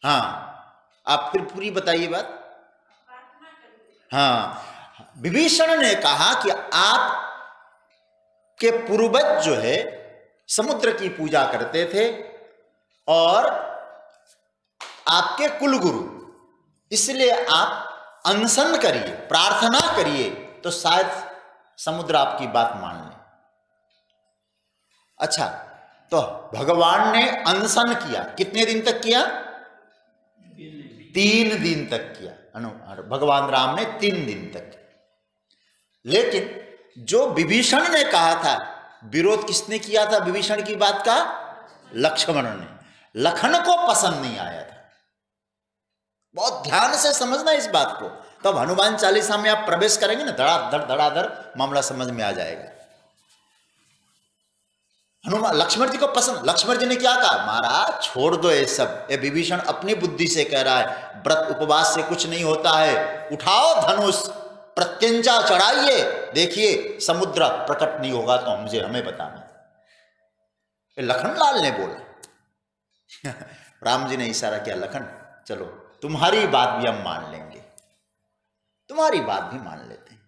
A: हाँ, आप फिर पूरी बताइए बात। हाँ, विभीषण ने कहा कि आप के पूर्वज जो है समुद्र की पूजा करते थे और आपके कुलगुरु, इसलिए आप अनशन करिए, प्रार्थना करिए, तो शायद समुद्र आपकी बात मान ले। अच्छा, तो भगवान ने अनशन किया, कितने दिन तक किया? 3 दिन तक किया। भगवान राम ने 3 दिन तक। लेकिन जो विभीषण ने कहा था, विरोध किसने किया था विभीषण की बात का? लक्ष्मण ने। लखन को पसंद नहीं आया था। बहुत ध्यान से समझना इस बात को, तब हनुमान चालीसा में आप प्रवेश करेंगे ना, धड़ाधड़ मामला समझ में आ जाएगा। हनुमान लक्ष्मण जी को पसंद, लक्ष्मण जी ने क्या कहा? महाराज छोड़ दो ये सब, ये विभीषण अपनी बुद्धि से कह रहा है, व्रत उपवास से कुछ नहीं होता है, उठाओ धनुष, प्रत्यंचा चढ़ाइए, देखिए समुद्र प्रकट नहीं होगा तो हमें बताना। लखन लाल ने बोला। राम जी ने इशारा किया, लखन चलो तुम्हारी बात भी हम मान लेंगे, तुम्हारी बात भी मान लेते हैं।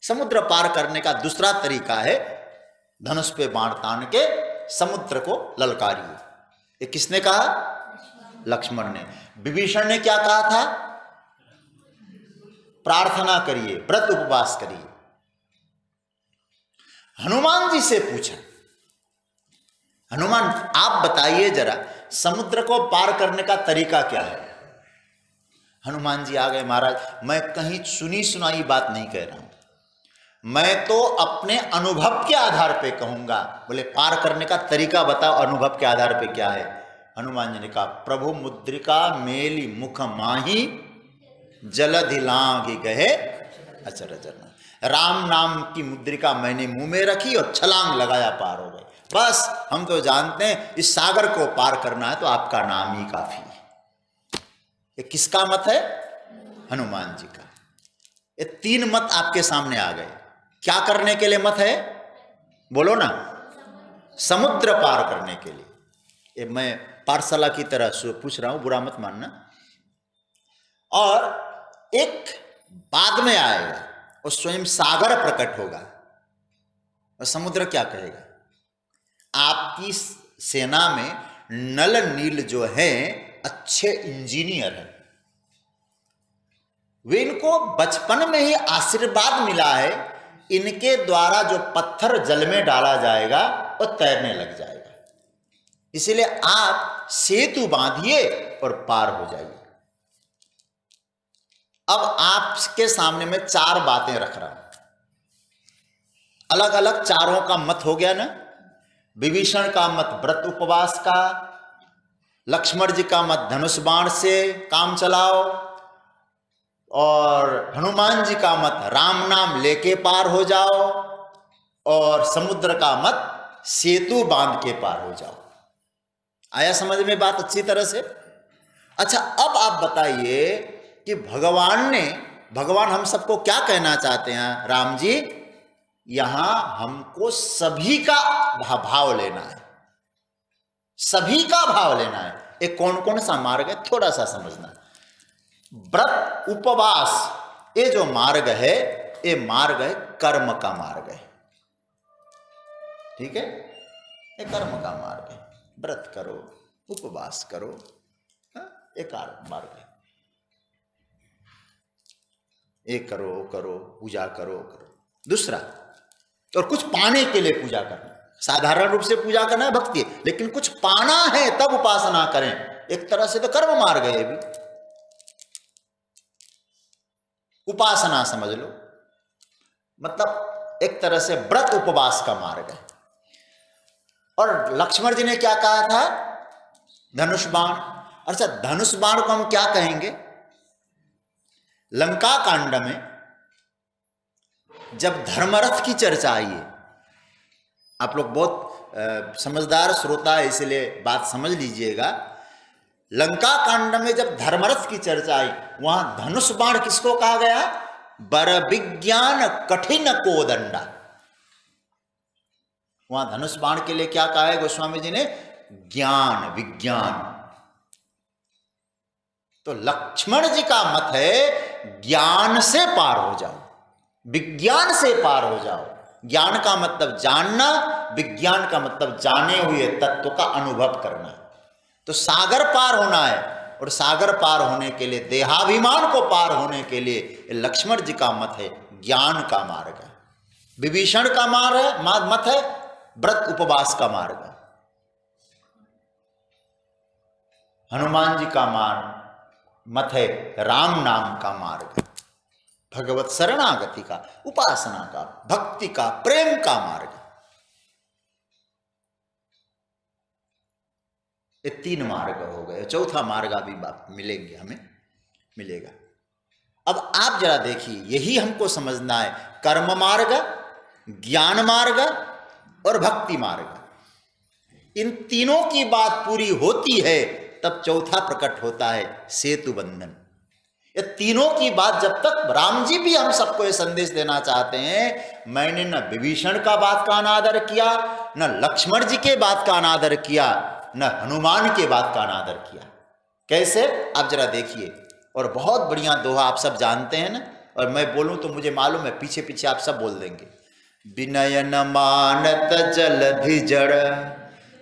A: समुद्र पार करने का दूसरा तरीका है धनुष पे बाण तान के समुद्र को ललकारिए। ये किसने कहा? लक्ष्मण ने। विभीषण ने क्या कहा था? प्रार्थना करिए, व्रत उपवास करिए। हनुमान जी से पूछा, हनुमान आप बताइए जरा समुद्र को पार करने का तरीका क्या है? हनुमान जी आ गए, महाराज मैं कहीं सुनी सुनाई बात नहीं कह रहा हूं, मैं तो अपने अनुभव के आधार पे कहूंगा। बोले पार करने का तरीका बताओ, अनुभव के आधार पे क्या है? हनुमान जी ने कहा, प्रभु मुद्रिका मेली मुख माही जलधि लांघि गए अचरज। राम नाम की मुद्रिका मैंने मुंह में रखी और छलांग लगाया, पार हो गए। बस हम तो जानते हैं इस सागर को पार करना है तो आपका नाम ही काफी है। ये किसका मत है? हनुमान जी का। ये 3 मत आपके सामने आ गए। क्या करने के लिए मत है? बोलो ना। समुद्र पार करने के लिए। ये मैं पाठशाला की तरह पूछ रहा हूं, बुरा मत मानना। और एक बाद में आएगा और स्वयं सागर प्रकट होगा और समुद्र क्या कहेगा? आपकी सेना में नल नील जो है अच्छे इंजीनियर हैं, वे इनको बचपन में ही आशीर्वाद मिला है, इनके द्वारा जो पत्थर जल में डाला जाएगा वो तैरने लग जाएगा, इसलिए आप सेतु बांधिए और पार हो जाइए। अब आपके सामने मैं 4 बातें रख रहा हूं, अलग अलग चारों का मत हो गया ना। विभीषण का मत व्रत उपवास का, लक्ष्मण जी का मत धनुष बाण से काम चलाओ, और हनुमान जी का मत राम नाम लेके पार हो जाओ, और समुद्र का मत सेतु बांध के पार हो जाओ। आया समझ में बात अच्छी तरह से? अच्छा, अब आप बताइए कि भगवान हम सबको क्या कहना चाहते हैं? राम जी, यहां हमको सभी का भाव लेना है, सभी का भाव लेना है। ये कौन कौन सा मार्ग है थोड़ा सा समझना। व्रत उपवास ये जो मार्ग है, ये मार्ग है कर्म का मार्ग है, ठीक है? ये कर्म का मार्ग है। व्रत करो, उपवास करो, एक मार्ग है। एक करो करो, पूजा करो करो। दूसरा, और कुछ पाने के लिए पूजा करना, साधारण रूप से पूजा करना है भक्ति है, लेकिन कुछ पाना है तब उपासना करें। एक तरह से तो कर्म मार्ग है, भी उपासना समझ लो, मतलब एक तरह से व्रत उपवास का मार्ग है। और लक्ष्मण जी ने क्या कहा था? धनुष बाण। अच्छा, धनुष बाण को हम क्या कहेंगे? लंका कांड में जब धर्मरथ की चर्चा आई है, आप लोग बहुत समझदार श्रोता है इसलिए बात समझ लीजिएगा। लंका कांड में जब धर्मरथ की चर्चा आई, वहां धनुष बाण किसको कहा गया? बर विज्ञान कठिन कोदंडा। वहां धनुष बाण के लिए क्या कहा है गोस्वामी जी ने? ज्ञान, विज्ञान। तो लक्ष्मण जी का मत है ज्ञान से पार हो जाओ, विज्ञान से पार हो जाओ। ज्ञान का मतलब जानना, विज्ञान का मतलब जाने हुए तत्व का अनुभव करना। तो सागर पार होना है, और सागर पार होने के लिए, देहाभिमान को पार होने के लिए लक्ष्मण जी का मत है ज्ञान का मार्ग है। विभीषण का मत है व्रत उपवास का मार्ग। हनुमान जी का मत है राम नाम का मार्ग, भगवत शरणागति का, उपासना का, भक्ति का, प्रेम का मार्ग। ये 3 मार्ग हो गए। चौथा मार्ग अभी मिलेंगे, हमें मिलेगा। अब आप जरा देखिए, यही हमको समझना है, कर्म मार्ग, ज्ञान मार्ग और भक्ति मार्ग। इन तीनों की बात पूरी होती है तब चौथा प्रकट होता है, सेतु बंधन। ये तीनों की बात जब तक, राम जी भी हम सबको ये संदेश देना चाहते हैं, मैंने न विभीषण का बात का अनादर किया, न लक्ष्मण जी के बात का अनादर किया, न हनुमान के बात का अनादर किया। कैसे? आप जरा देखिए। और बहुत बढ़िया दोहा आप सब जानते हैं ना, और मैं बोलूं तो मुझे मालूम है पीछे पीछे आप सब बोल देंगे। विनय न मानत जलधि जड़,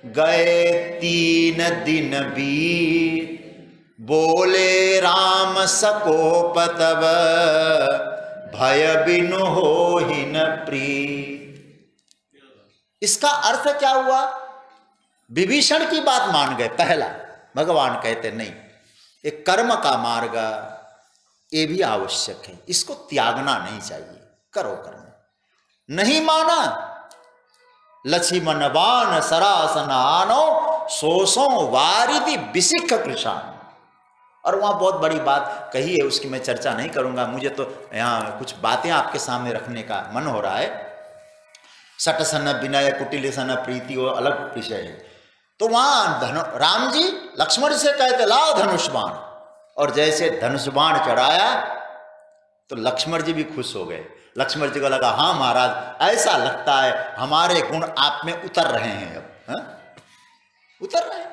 A: गए 3 दिन बीत, बोले राम सकोप तब, भय बिनु होहि न प्रीत। इसका अर्थ क्या हुआ? विभीषण की बात मान गए। पहला, भगवान कहते नहीं, एक कर्म का मार्ग ये भी आवश्यक है, इसको त्यागना नहीं चाहिए, करो कर्म। नहीं माना, लक्ष्मण बाण सरासन आनो, सोसो वारिधि बिसिख कृषाण। और वहां बहुत बड़ी बात कही है, उसकी मैं चर्चा नहीं करूंगा, मुझे तो यहाँ कुछ बातें आपके सामने रखने का मन हो रहा है। सट सन विनय कुटिल सन प्रीति, वो अलग विषय है। तो वहां राम जी लक्ष्मण से कहते लाओ धनुष बाण, और जैसे धनुष बाण चढ़ाया तो लक्ष्मण जी भी खुश हो गए। लक्ष्मण जी को लगा, हाँ महाराज, ऐसा लगता है हमारे गुण आप में उतर रहे हैं। अब उतर रहे हैं।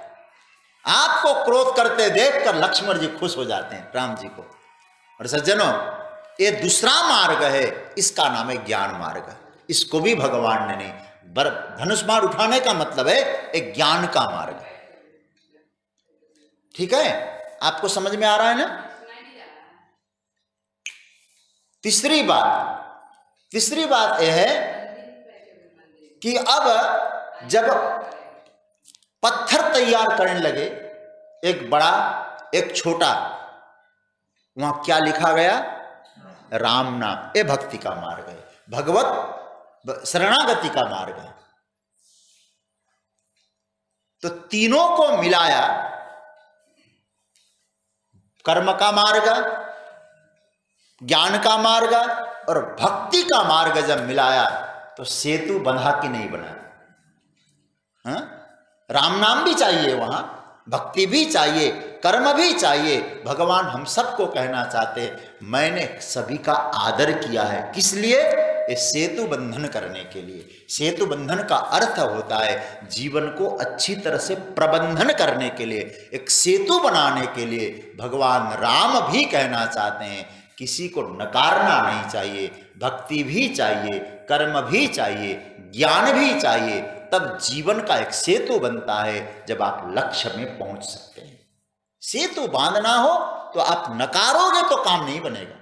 A: आपको क्रोध करते देखकर लक्ष्मण जी खुश हो जाते हैं राम जी को। और सज्जनों, ये दूसरा मार्ग है, इसका नाम है ज्ञान मार्ग। इसको भी भगवान ने नहीं, धनुष बाण उठाने का मतलब है एक ज्ञान का मार्ग। ठीक है, आपको समझ में आ रहा है ना? तीसरी बात यह है कि अब जब पत्थर तैयार करने लगे, एक बड़ा एक छोटा, वहां क्या लिखा गया? राम नाम। ये भक्ति का मार्ग है, भगवत शरणागति का मार्ग है। तो तीनों को मिलाया, कर्म का मार्ग, ज्ञान का मार्ग और भक्ति का मार्ग जब मिलाया तो सेतु बंधा कि नहीं बना? हाँ? राम नाम भी चाहिए वहां, भक्ति भी चाहिए, कर्म भी चाहिए। भगवान हम सबको कहना चाहते हैं, मैंने सभी का आदर किया है। किस लिए? इस सेतु बंधन करने के लिए। सेतु बंधन का अर्थ होता है जीवन को अच्छी तरह से प्रबंधन करने के लिए, एक सेतु बनाने के लिए। भगवान राम भी कहना चाहते हैं किसी को नकारना नहीं चाहिए, भक्ति भी चाहिए, कर्म भी चाहिए, ज्ञान भी चाहिए, तब जीवन का एक सेतु बनता है, जब आप लक्ष्य में पहुंच सकते हैं। सेतु बांधना हो तो आप नकारोगे तो काम नहीं बनेगा।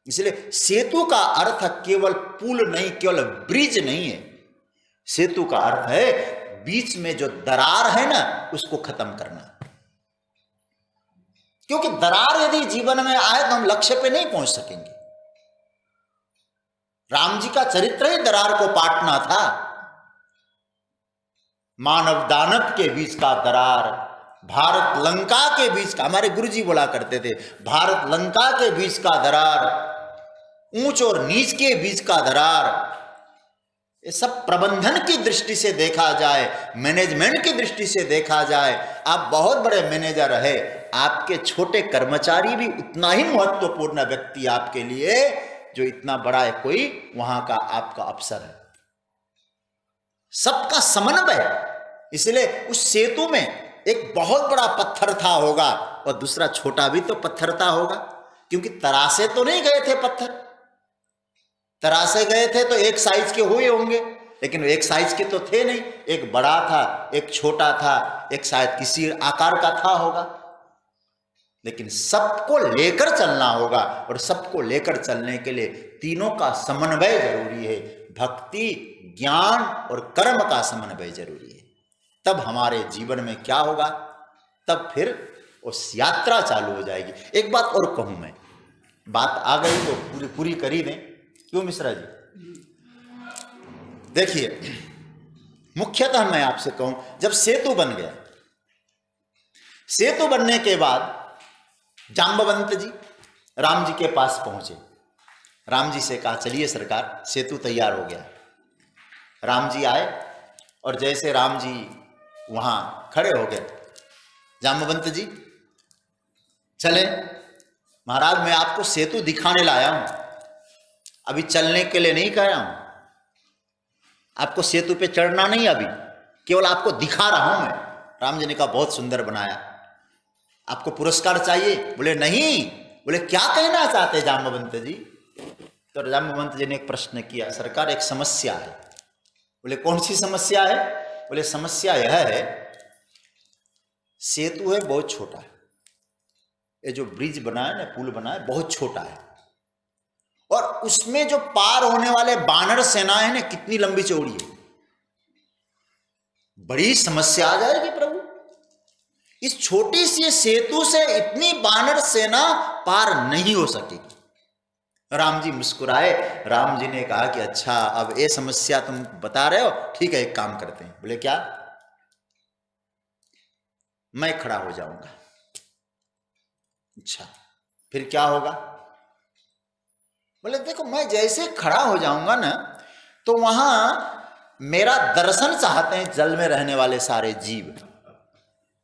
A: इसलिए सेतु का अर्थ केवल पुल नहीं, केवल ब्रिज नहीं है। सेतु का अर्थ है बीच में जो दरार है ना, उसको खत्म करना। क्योंकि दरार यदि जीवन में आए तो हम लक्ष्य पे नहीं पहुंच सकेंगे। राम जी का चरित्र ही दरार को पाटना था। मानव दानव के बीच का दरार, भारत लंका के बीच का, हमारे गुरुजी बोला करते थे, भारत लंका के बीच का दरार, ऊंच और नीच के बीच का दरार। ये सब प्रबंधन की दृष्टि से देखा जाए, मैनेजमेंट की दृष्टि से देखा जाए, आप बहुत बड़े मैनेजर है, आपके छोटे कर्मचारी भी उतना ही महत्वपूर्ण व्यक्ति आपके लिए जो इतना बड़ा है कोई वहां का आपका अफसर है। सबका समन्वय, इसलिए उस सेतु में एक बहुत बड़ा पत्थर था होगा और दूसरा छोटा भी तो पत्थर था होगा, क्योंकि तरासे तो नहीं गए थे पत्थर, तरासे गए थे तो एक साइज के हुए होंगे, लेकिन एक साइज के तो थे नहीं, एक बड़ा था एक छोटा था, एक शायद किसी आकार का था होगा, लेकिन सबको लेकर चलना होगा और सबको लेकर चलने के लिए तीनों का समन्वय जरूरी है। भक्ति, ज्ञान और कर्म का समन्वय जरूरी है। तब हमारे जीवन में क्या होगा, तब फिर उस यात्रा चालू हो जाएगी। एक बात और कहूं मैं, बात आ गई तो पूरी करी दें, क्यों मिश्रा जी? देखिए, मुख्यतः मैं आपसे कहूं, जब सेतु बन गया, सेतु बनने के बाद जाम्बवंत जी राम जी के पास पहुंचे, राम जी से कहा चलिए सरकार सेतु तैयार हो गया। राम जी आए और जैसे राम जी वहां खड़े हो गए, जाम्बवंत जी चले महाराज, मैं आपको सेतु दिखाने लाया हूं, अभी चलने के लिए नहीं कह रहा हूं, आपको सेतु पे चढ़ना नहीं, अभी केवल आपको दिखा रहा हूं मैं। राम जी ने कहा बहुत सुंदर बनाया, आपको पुरस्कार चाहिए? बोले नहीं। बोले क्या कहना चाहते जाम्बवंत जी? तो जाम्बवंत जी ने एक प्रश्न किया, सरकार एक समस्या है। बोले कौन सी समस्या है? बोले समस्या यह है, सेतु है बहुत छोटा है, ये जो ब्रिज बना है ना, पुल बना है बहुत छोटा है, और उसमें जो पार होने वाले बानर सेना है ना कितनी लंबी चौड़ी है, बड़ी समस्या आ जाएगी प्रभु, इस छोटी सी सेतु से इतनी बानर सेना पार नहीं हो सकेगी। राम जी मुस्कुराए, राम जी ने कहा कि अच्छा अब ये समस्या तुम बता रहे हो, ठीक है एक काम करते हैं। बोले क्या? मैं खड़ा हो जाऊंगा। अच्छा फिर क्या होगा? बोले देखो मैं जैसे खड़ा हो जाऊंगा ना, तो वहां मेरा दर्शन चाहते हैं जल में रहने वाले सारे जीव।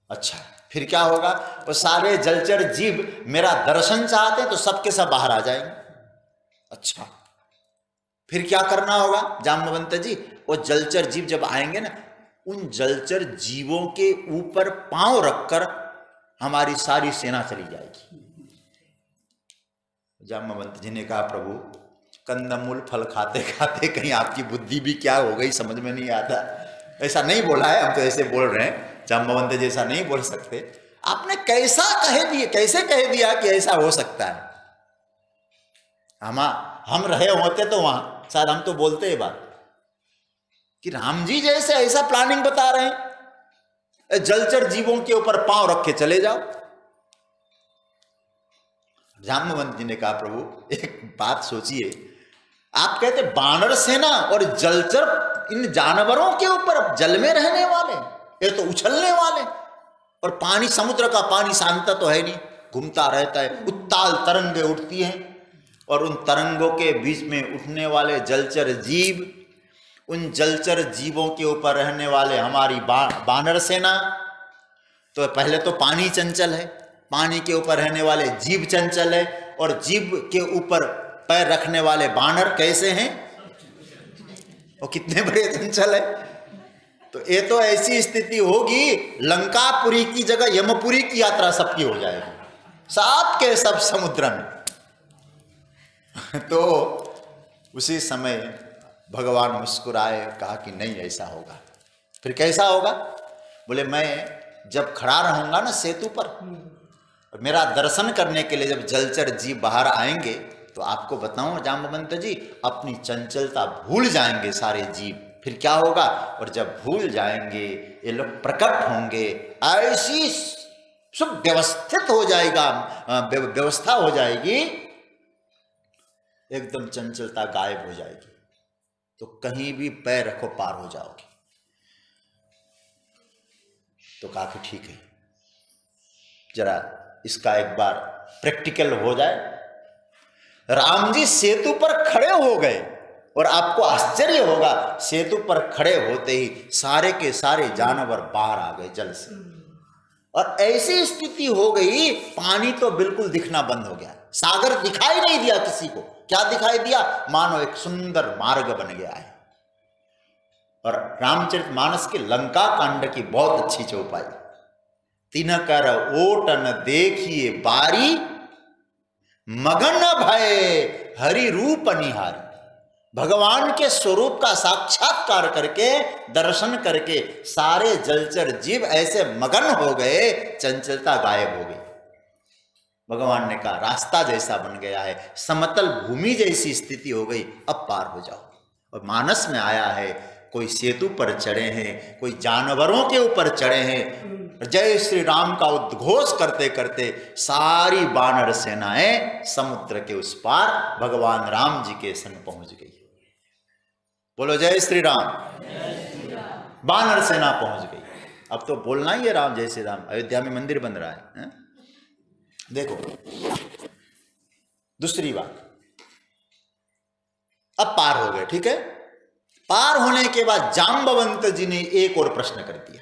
A: अच्छा फिर क्या होगा? वो सारे जलचर जीव मेरा दर्शन चाहते हैं तो सबके सब बाहर आ जाएंगे। अच्छा फिर क्या करना होगा जाम्बवंत जी? वो जलचर जीव जब आएंगे ना, उन जलचर जीवों के ऊपर पांव रखकर हमारी सारी सेना चली जाएगी। जाम्बवंत जी ने कहा प्रभु कंदमूल फल खाते खाते कहीं आपकी बुद्धि भी क्या हो गई समझ में नहीं आता। ऐसा नहीं बोला है, हम तो ऐसे बोल रहे हैं, जाम्बवंत जी ऐसा नहीं बोल सकते। आपने कैसा कैसे कह दिया कि ऐसा हो सकता है? हम रहे होते तो वहां शायद हम तो बोलते ये बात कि राम जी जैसे ऐसा प्लानिंग बता रहे हैं, जलचर जीवों के ऊपर पांव रख के चले जाओ। जाम्बवंत जी ने कहा प्रभु एक बात सोचिए, आप कहते बानर सेना और जलचर, इन जानवरों के ऊपर जल में रहने वाले, ये तो उछलने वाले, और पानी, समुद्र का पानी शांत तो है नहीं, घूमता रहता है, उत्ताल तरंगें उठती हैं, और उन तरंगों के बीच में उठने वाले जलचर जीव, उन जलचर जीवों के ऊपर रहने वाले हमारी बानर सेना। तो पहले तो पानी चंचल है, पानी के ऊपर रहने वाले जीव चंचल है, और जीव के ऊपर पैर रखने वाले बानर कैसे हैं, वो कितने बड़े चंचल है। तो ये तो ऐसी स्थिति होगी, लंकापुरी की जगह यमपुरी की यात्रा सबकी हो जाएगी, सब के सब समुद्र में। तो उसी समय भगवान मुस्कुराए, कहा कि नहीं ऐसा होगा। फिर कैसा होगा? बोले मैं जब खड़ा रहूंगा ना सेतु पर, मेरा दर्शन करने के लिए जब जलचर जीव बाहर आएंगे, तो आपको बताऊं जाम्बवंत जी, अपनी चंचलता भूल जाएंगे सारे जीव। फिर क्या होगा? और जब भूल जाएंगे ये लोग प्रकट होंगे, ऐसी सब व्यवस्थित हो जाएगा, व्यवस्था हो जाएगी, एकदम चंचलता गायब हो जाएगी, तो कहीं भी पैर रखो पार हो जाओगे। तो काफी ठीक है, जरा इसका एक बार प्रैक्टिकल हो जाए। राम जी सेतु पर खड़े हो गए, और आपको आश्चर्य होगा, सेतु पर खड़े होते ही सारे के सारे जानवर बाहर आ गए जल से। और ऐसी स्थिति हो गई, पानी तो बिल्कुल दिखना बंद हो गया, सागर दिखाई नहीं दिया किसी को। क्या दिखाई दिया? मानो एक सुंदर मार्ग बन गया है। और रामचरितमानस के लंका कांड की बहुत अच्छी चौपाई, तिनकर ओटन देखिए बारी, मगन भय हरि रूप निहारी। भगवान के स्वरूप का साक्षात्कार करके, दर्शन करके सारे जलचर जीव ऐसे मगन हो गए, चंचलता गायब हो गई। भगवान ने कहा रास्ता जैसा बन गया है, समतल भूमि जैसी स्थिति हो गई, अब पार हो जाओ। और मानस में आया है, कोई सेतु पर चढ़े हैं, कोई जानवरों के ऊपर चढ़े हैं। जय श्री राम का उद्घोष करते करते सारी वानर सेनाएं समुद्र के उस पार भगवान राम जी के संग पहुंच गई। बोलो जय श्री राम। वानर सेना पहुंच गई। अब तो बोलना ही है राम जय श्री राम। अयोध्या में मंदिर बन रहा है। देखो दूसरी बात, अब पार हो गए, ठीक है। पार होने के बाद जाम्बवंत जी ने एक और प्रश्न कर दिया।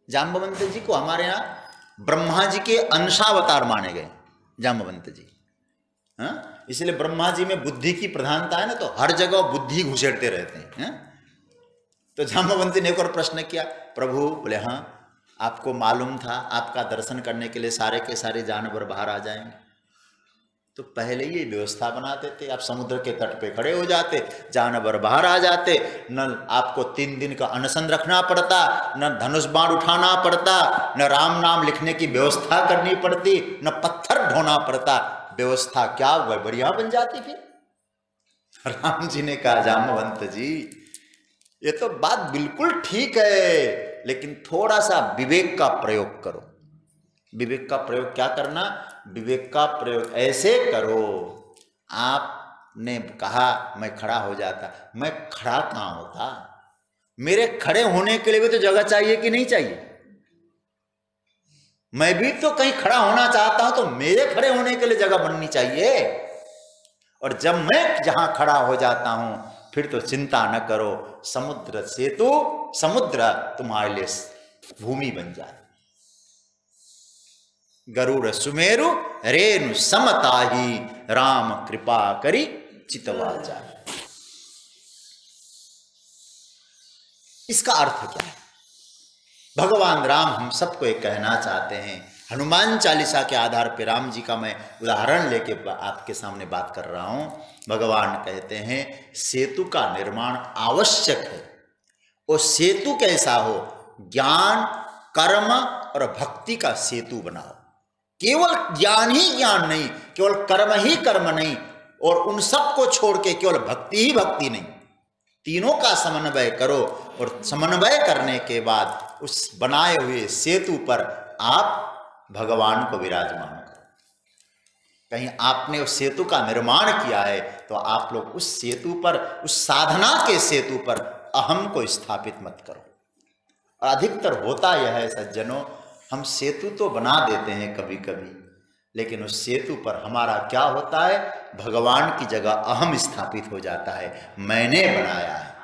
A: जाम्बवंत जी को हमारे यहां ब्रह्मा जी के अंशावतार माने गए, जाम्बवंत जी। हाँ, इसलिए ब्रह्मा जी में बुद्धि की प्रधानता है ना, तो हर जगह बुद्धि घुसेड़ते रहते हैं। तो जाम्बवंत जी ने एक और प्रश्न किया, प्रभु बोले हाँ, आपको मालूम था आपका दर्शन करने के लिए सारे के सारे जानवर बाहर आ जाएंगे, तो पहले ये व्यवस्था बना देते, आप समुद्र के तट पे खड़े हो जाते, जानवर बाहर आ जाते, न आपको 3 दिन का अनशन रखना पड़ता, न धनुष बाण उठाना पड़ता, न राम नाम लिखने की व्यवस्था करनी पड़ती, न पत्थर ढोना पड़ता। व्यवस्था क्या वह बढ़िया बन जाती। फिर राम जी ने कहा जाम्बवंत जी ये तो बात बिल्कुल ठीक है, लेकिन थोड़ा सा विवेक का प्रयोग करो। विवेक का प्रयोग क्या करना? विवेक का प्रयोग ऐसे करो, आपने कहा मैं खड़ा हो जाता, मैं खड़ा कहां होता? मेरे खड़े होने के लिए भी तो जगह चाहिए कि नहीं चाहिए? मैं भी तो कहीं खड़ा होना चाहता हूं, तो मेरे खड़े होने के लिए जगह बननी चाहिए। और जब मैं जहां खड़ा हो जाता हूं, फिर तो चिंता न करो, समुद्र सेतु, समुद्र तुम्हारे लिए भूमि बन जाए। गरुड़ सुमेरु रेणु समताही, राम कृपा करी चितवा जाए। इसका अर्थ क्या है? भगवान राम हम सबको एक कहना चाहते हैं। हनुमान चालीसा के आधार पर राम जी का मैं उदाहरण लेके आपके सामने बात कर रहा हूं। भगवान कहते हैं सेतु का निर्माण आवश्यक है। और सेतु कैसा हो? ज्ञान, कर्म और भक्ति का सेतु बनाओ। केवल ज्ञान ही ज्ञान नहीं, केवल कर्म ही कर्म नहीं, और उन सब को छोड़ के केवल भक्ति ही भक्ति नहीं, तीनों का समन्वय करो। और समन्वय करने के बाद उस बनाए हुए सेतु पर आप भगवान को विराजमान करो। कहीं आपने उस सेतु का निर्माण किया है तो आप लोग उस सेतु पर, उस साधना के सेतु पर अहम को स्थापित मत करो। और अधिकतर होता यह है सज्जनों, हम सेतु तो बना देते हैं कभी कभी, लेकिन उस सेतु पर हमारा क्या होता है? भगवान की जगह अहम स्थापित हो जाता है, मैंने बनाया है।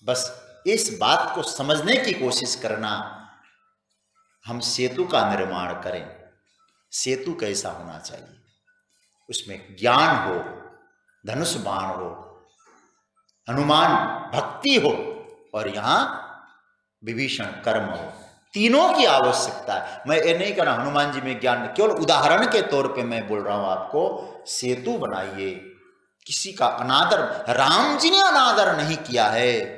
A: बस इस बात को समझने की कोशिश करना। हम सेतु का निर्माण करें। सेतु कैसा होना चाहिए? उसमें ज्ञान हो, धनुष बाण हो, हनुमान भक्ति हो, और यहां विभीषण कर्म हो। तीनों की आवश्यकता है। मैं ये नहीं कह रहा हनुमान जी में ज्ञान, केवल उदाहरण के तौर पे मैं बोल रहा हूं आपको। सेतु बनाइए, किसी का अनादर, राम जी ने अनादर नहीं किया है,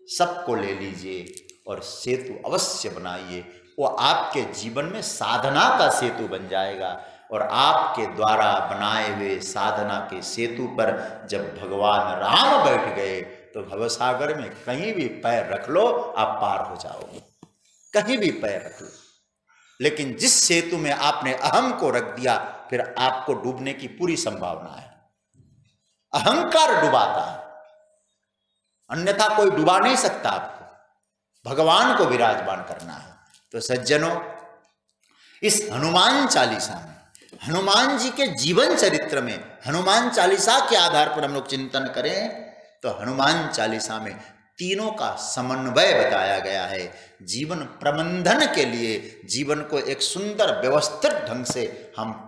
A: सबको ले लीजिए और सेतु अवश्य बनाइए। वो आपके जीवन में साधना का सेतु बन जाएगा। और आपके द्वारा बनाए हुए साधना के सेतु पर जब भगवान राम बैठ गए तो भवसागर में कहीं भी पैर रख लो आप पार हो जाओगे, कहीं भी पैर रख लो। लेकिन जिस सेतु में आपने अहम को रख दिया, फिर आपको डूबने की पूरी संभावना है। अहंकार डुबाता है, अन्यथा कोई डुबा नहीं सकता आपको। भगवान को विराजमान करना है। तो सज्जनों, इस हनुमान चालीसा में, हनुमान जी के जीवन चरित्र में, हनुमान चालीसा के आधार पर हम लोग चिंतन करें तो हनुमान चालीसा में तीनों का समन्वय बताया गया है। जीवन प्रबंधन के लिए, जीवन को एक सुंदर व्यवस्थित ढंग से हम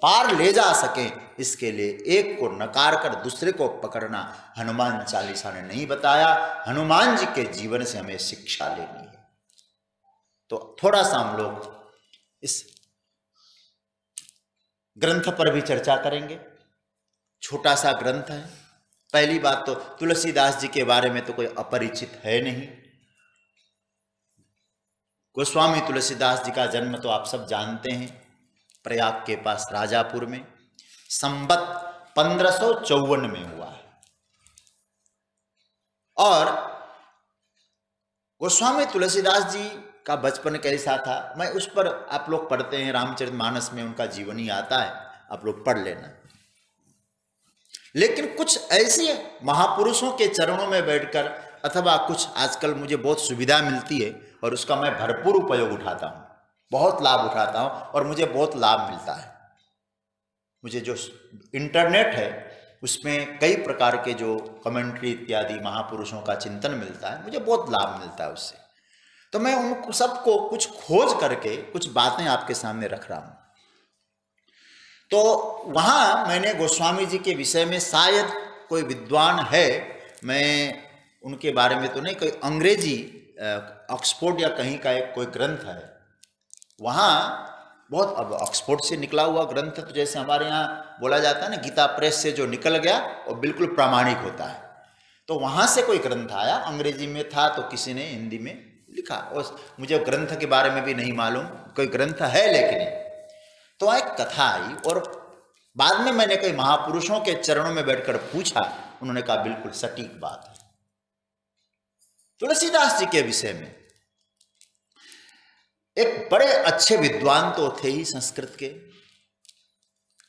A: पार ले जा सकें, इसके लिए एक को नकार कर दूसरे को पकड़ना हनुमान चालीसा ने नहीं बताया। हनुमान जी के जीवन से हमें शिक्षा लेनी है। तो थोड़ा सा हम लोग इस ग्रंथ पर भी चर्चा करेंगे। छोटा सा ग्रंथ है। पहली बात तो तुलसीदास जी के बारे में तो कोई अपरिचित है नहीं। गोस्वामी तुलसीदास जी का जन्म तो आप सब जानते हैं, प्रयाग के पास राजापुर में संवत 1554 में हुआ है। और गोस्वामी तुलसीदास जी का बचपन कैसा था, मैं उस पर, आप लोग पढ़ते हैं रामचरितमानस में उनका जीवन ही आता है, आप लोग पढ़ लेना। लेकिन कुछ ऐसे महापुरुषों के चरणों में बैठकर, अथवा कुछ आजकल मुझे बहुत सुविधा मिलती है और उसका मैं भरपूर उपयोग उठाता हूँ, बहुत लाभ उठाता हूँ और मुझे बहुत लाभ मिलता है। मुझे जो इंटरनेट है उसमें कई प्रकार के जो कमेंट्री इत्यादि महापुरुषों का चिंतन मिलता है, मुझे बहुत लाभ मिलता है उससे। तो मैं उनको सबको कुछ खोज करके कुछ बातें आपके सामने रख रहा हूँ। तो वहाँ मैंने गोस्वामी जी के विषय में, शायद कोई विद्वान है, मैं उनके बारे में तो नहीं, कोई अंग्रेजी ऑक्सफोर्ड या कहीं का एक कोई ग्रंथ है, वहाँ बहुत, अब ऑक्सफोर्ड से निकला हुआ ग्रंथ, तो जैसे हमारे यहाँ बोला जाता है ना, गीता प्रेस से जो निकल गया वो बिल्कुल प्रामाणिक होता है। तो वहाँ से कोई ग्रंथ आया, अंग्रेजी में था तो किसी ने हिंदी में लिखा, और मुझे ग्रंथ के बारे में भी नहीं मालूम, कोई ग्रंथ है लेकिन। तो एक कथा आई और बाद में मैंने कई महापुरुषों के चरणों में बैठकर पूछा, उन्होंने कहा बिल्कुल सटीक बात है। तुलसीदास जी के विषय में एक बड़े अच्छे विद्वान तो थे ही संस्कृत के,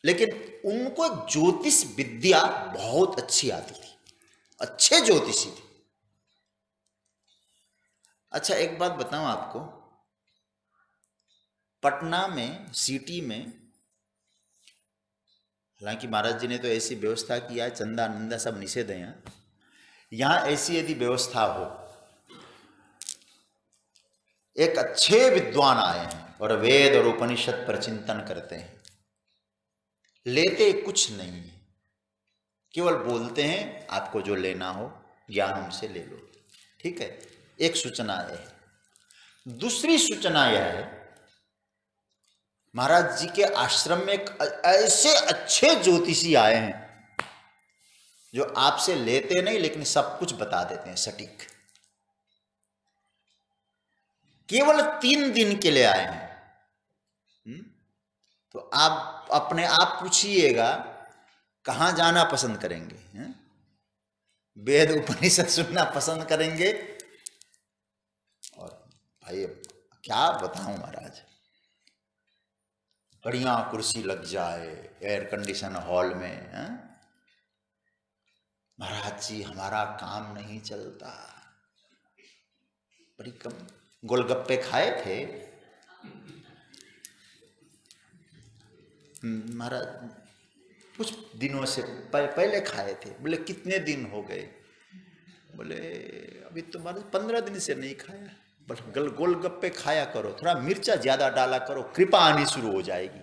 A: लेकिन उनको ज्योतिष विद्या बहुत अच्छी आती थी, अच्छे ज्योतिषी थे। अच्छा एक बात बताऊं आपको, पटना में सिटी में, हालांकि महाराज जी ने तो ऐसी व्यवस्था किया है, चंदा नंदा सब निषेध है यहाँ ऐसी यदि व्यवस्था हो, एक अच्छे विद्वान आए हैं और वेद और उपनिषद पर चिंतन करते हैं, लेते कुछ नहीं है, केवल बोलते हैं आपको जो लेना हो ज्ञान उनसे ले लो, ठीक है। एक सूचना है। दूसरी सूचना यह है, महाराज जी के आश्रम में एक ऐसे अच्छे ज्योतिषी आए हैं जो आपसे लेते नहीं लेकिन सब कुछ बता देते हैं सटीक। केवल 3 दिन के लिए आए हैं। तो आप अपने आप पूछिएगा कहाँ जाना पसंद करेंगे, वेद उपनिषद सुनना पसंद करेंगे, और भाई क्या बताऊं महाराज, बढ़िया कुर्सी लग जाए एयर कंडीशन हॉल में, महाराज जी हमारा काम नहीं चलता, बड़ी कम गोलगप्पे खाए थे महाराज, कुछ दिनों से पहले खाए थे। बोले कितने दिन हो गए? बोले अभी तो महाराज 15 दिन से नहीं खाया। बस गोलगप्पे खाया करो, थोड़ा मिर्चा ज्यादा डाला करो, कृपा आनी शुरू हो जाएगी।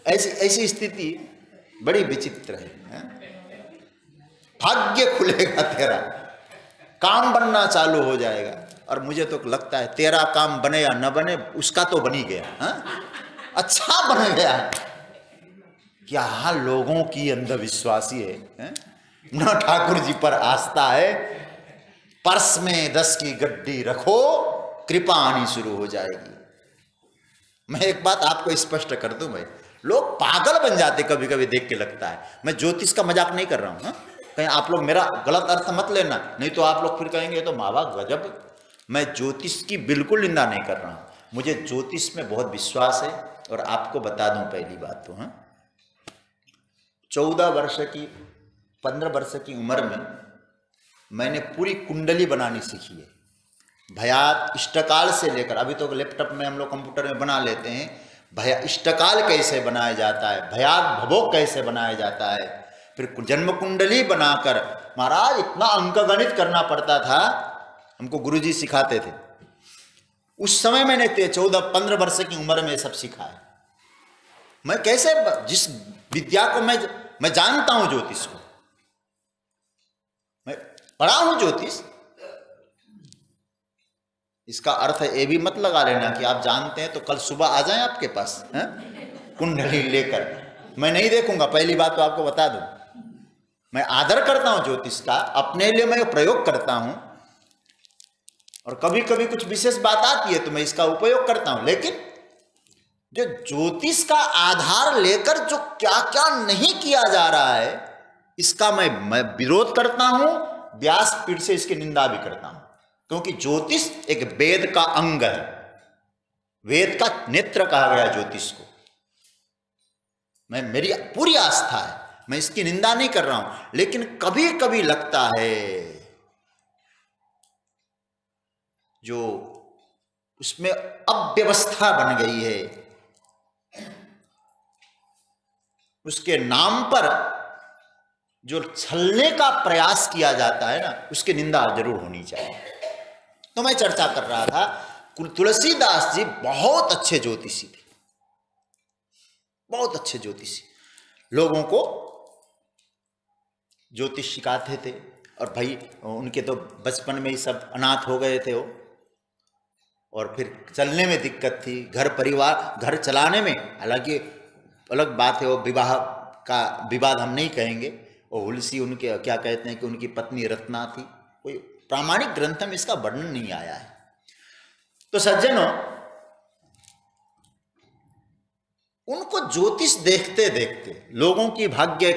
A: ऐसी स्थिति बड़ी विचित्र है। भाग्य खुलेगा तेरा, काम बनना चालू हो जाएगा। और मुझे तो लगता है तेरा काम बने या न बने, उसका तो बन ही गया, अच्छा बन गया। क्या लोगों की अंधविश्वासी है? न ठाकुर जी पर आस्था है, पर्स में 10 की गड्डी रखो, कृपा आनी शुरू हो जाएगी। मैं एक बात आपको स्पष्ट कर दूं भाई, लोग पागल बन जाते कभी कभी देख के, लगता है। मैं ज्योतिष का मजाक नहीं कर रहा हूं, कहीं आप लोग मेरा गलत अर्थ मत लेना, नहीं तो आप लोग फिर कहेंगे तो मावा गजब। मैं ज्योतिष की बिल्कुल निंदा नहीं कर रहा हूं, मुझे ज्योतिष में बहुत विश्वास है। और आपको बता दूं पहली बात तो, 14 वर्ष की 15 वर्ष की उम्र में मैंने पूरी कुंडली बनानी सीखी है। भयात इष्टकाल से लेकर, अभी तो लैपटॉप में हम लोग कंप्यूटर में बना लेते हैं, भया इष्टकाल कैसे बनाया जाता है, भयात भवोग कैसे बनाया जाता है, फिर जन्म कुंडली बनाकर महाराज इतना अंक गणित करना पड़ता था, हमको गुरुजी सिखाते थे। उस समय मैंने 14-15 वर्ष की उम्र में सब सीखा है। मैं कैसे, जिस विद्या को मैं जानता हूं, ज्योतिष को मैं पढ़ा हूं ज्योतिष, इसका अर्थ ये भी मत लगा लेना कि आप जानते हैं तो कल सुबह आ जाएं आपके पास है कुंडली लेकर। मैं नहीं देखूंगा, पहली बात तो आपको बता दूं। मैं आदर करता हूं ज्योतिष का, अपने लिए मैं प्रयोग करता हूं, और कभी कभी कुछ विशेष बात आती है तो मैं इसका उपयोग करता हूं। लेकिन जो ज्योतिष का आधार लेकर जो क्या क्या नहीं किया जा रहा है, इसका मैं विरोध करता हूं, व्यासपीठ से इसकी निंदा भी करता हूं। क्योंकि ज्योतिष एक वेद का अंग है, वेद का नेत्र कहा गया ज्योतिष को। मेरी पूरी आस्था है, मैं इसकी निंदा नहीं कर रहा हूं। लेकिन कभी कभी लगता है जो उसमें अव्यवस्था बन गई है, उसके नाम पर जो छलने का प्रयास किया जाता है ना, उसकी निंदा जरूर होनी चाहिए। तो मैं चर्चा कर रहा था, तुलसीदास जी बहुत अच्छे ज्योतिषी थे, बहुत अच्छे ज्योतिषी। लोगों को ज्योतिष सिखाते थे। और भाई उनके तो बचपन में ही सब अनाथ हो गए थे वो, और फिर चलने में दिक्कत थी, घर परिवार घर चलाने में। हालांकि अलग बात है, वो विवाह का विवाद हम नहीं कहेंगे। वो हुलसी उनके क्या कहते हैं कि उनकी पत्नी रत्ना थी, कोई प्रामाणिक ग्रंथ में इसका वर्णन नहीं आया है। तो सज्जनों, उनको ज्योतिष देखते देखते, लोगों की भाग्य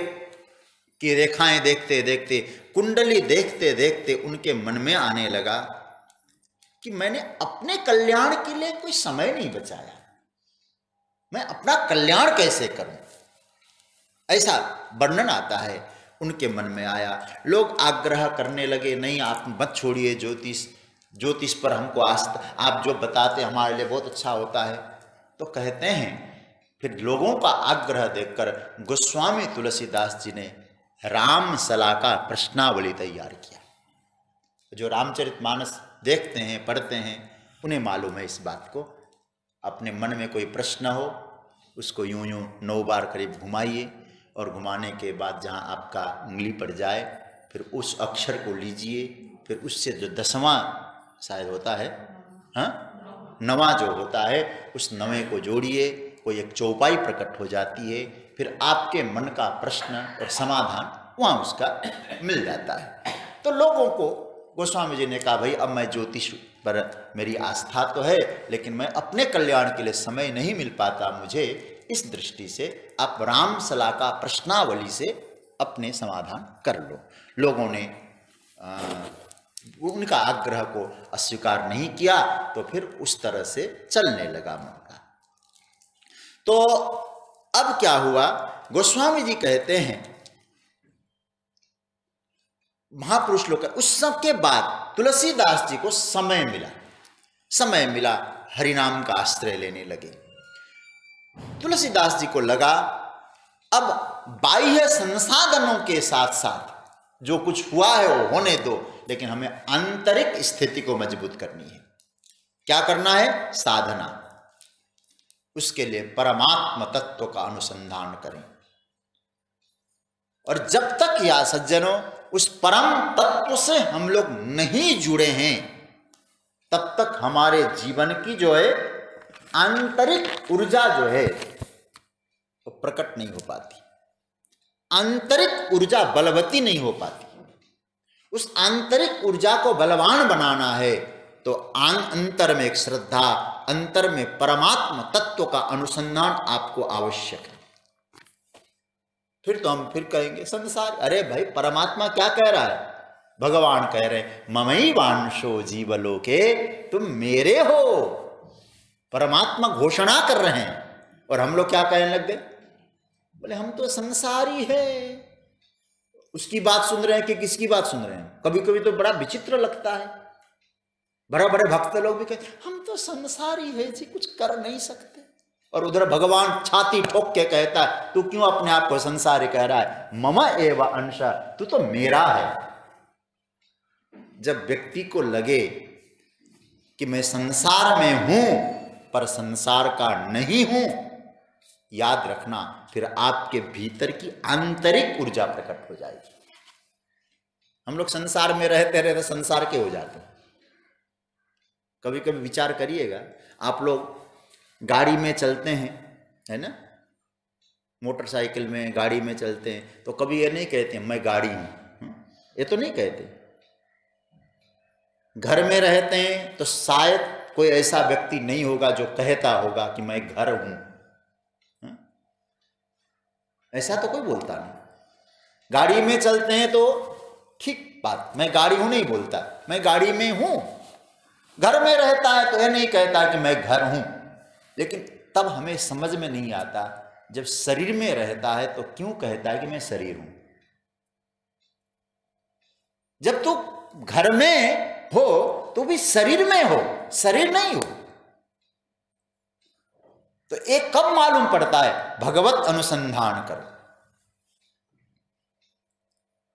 A: की रेखाएं देखते देखते, कुंडली देखते देखते उनके मन में आने लगा कि मैंने अपने कल्याण के लिए कोई समय नहीं बचाया, मैं अपना कल्याण कैसे करूं, ऐसा वर्णन आता है। उनके मन में आया। लोग आग्रह करने लगे, नहीं आप मत छोड़िए ज्योतिष पर हमको आस्था, आप जो बताते हमारे लिए बहुत अच्छा होता है। तो कहते हैं, फिर लोगों का आग्रह देखकर गोस्वामी तुलसीदास जी ने रामसला का प्रश्नावली तैयार किया। जो रामचरितमानस देखते हैं, पढ़ते हैं, उन्हें मालूम है इस बात को। अपने मन में कोई प्रश्न हो, उसको यूं 9 बार करीब घुमाइए, और घुमाने के बाद जहाँ आपका उंगली पड़ जाए, फिर उस अक्षर को लीजिए, फिर उससे जो 10वां शायद होता है, हाँ 9वां जो होता है, उस 9वें को जोड़िए, कोई एक चौपाई प्रकट हो जाती है। फिर आपके मन का प्रश्न और समाधान वहाँ उसका मिल जाता है। तो लोगों को गोस्वामी जी ने कहा, भाई अब मैं ज्योतिष पर मेरी आस्था तो है, लेकिन मैं अपने कल्याण के लिए समय नहीं मिल पाता मुझे, इस दृष्टि से आप रामसला का प्रश्नावली से अपने समाधान कर लो। लोगों ने उनका आग्रह को अस्वीकार नहीं किया, तो फिर उस तरह से चलने लगा मन का। तो अब क्या हुआ, गोस्वामी जी कहते हैं, महापुरुष लोग, उस सब के बाद तुलसीदास जी को समय मिला, हरिनाम का आश्रय लेने लगे। तुलसीदास जी को लगा अब बाह्य संसाधनों के साथ साथ जो कुछ हुआ है वो होने दो, लेकिन हमें आंतरिक स्थिति को मजबूत करनी है। क्या करना है? साधना। उसके लिए परमात्म तत्व का अनुसंधान करें। और जब तक या सज्जनों उस परम तत्व से हम लोग नहीं जुड़े हैं, तब तक हमारे जीवन की जो है आंतरिक ऊर्जा जो है वो प्रकट नहीं हो पाती, आंतरिक ऊर्जा बलवती नहीं हो पाती। उस आंतरिक ऊर्जा को बलवान बनाना है तो अंतर में एक श्रद्धा, अंतर में परमात्म तत्व का अनुसंधान आपको आवश्यक है। फिर तो हम फिर कहेंगे संसार, अरे भाई परमात्मा क्या कह रहा है? भगवान कह रहे हैं ममई वांशो जीवलोके, तुम मेरे हो। परमात्मा घोषणा कर रहे हैं और हम लोग क्या कहने लग गए? बोले हम तो संसारी है। उसकी बात सुन रहे हैं कि किसकी बात सुन रहे हैं? कभी कभी तो बड़ा विचित्र लगता है। बड़े बड़े भक्त लोग भी कहते हम तो संसारी है जी, कुछ कर नहीं सकते। और उधर भगवान छाती ठोक के कहता है, तू क्यों अपने आप को संसारी कह रहा है, मम एव अंश, तू तो मेरा है। जब व्यक्ति को लगे कि मैं संसार में हूं पर संसार का नहीं हूं, याद रखना फिर आपके भीतर की आंतरिक ऊर्जा प्रकट हो जाएगी। हम लोग संसार में रहते रहते संसार के हो जाते हैं। कभी कभी विचार करिएगा, आप लोग गाड़ी में चलते हैं, है ना, मोटरसाइकिल में, गाड़ी में चलते हैं, तो कभी ये नहीं कहते मैं गाड़ी हूं, ये तो नहीं कहते। घर में रहते हैं तो शायद कोई ऐसा व्यक्ति नहीं होगा जो कहता होगा कि मैं घर हूं, ऐसा तो कोई बोलता नहीं। गाड़ी में चलते हैं तो ठीक बात, मैं गाड़ी हूं नहीं बोलता, मैं गाड़ी में हूं। घर में रहता है तो यह नहीं कहता कि मैं घर हूं। लेकिन तब हमें समझ में नहीं आता, जब शरीर में रहता है तो क्यों कहता है कि मैं शरीर हूं। जब तू घर में हो तो भी शरीर में हो, शरीर नहीं हो। तो एक कब मालूम पड़ता है, भगवत अनुसंधान करो।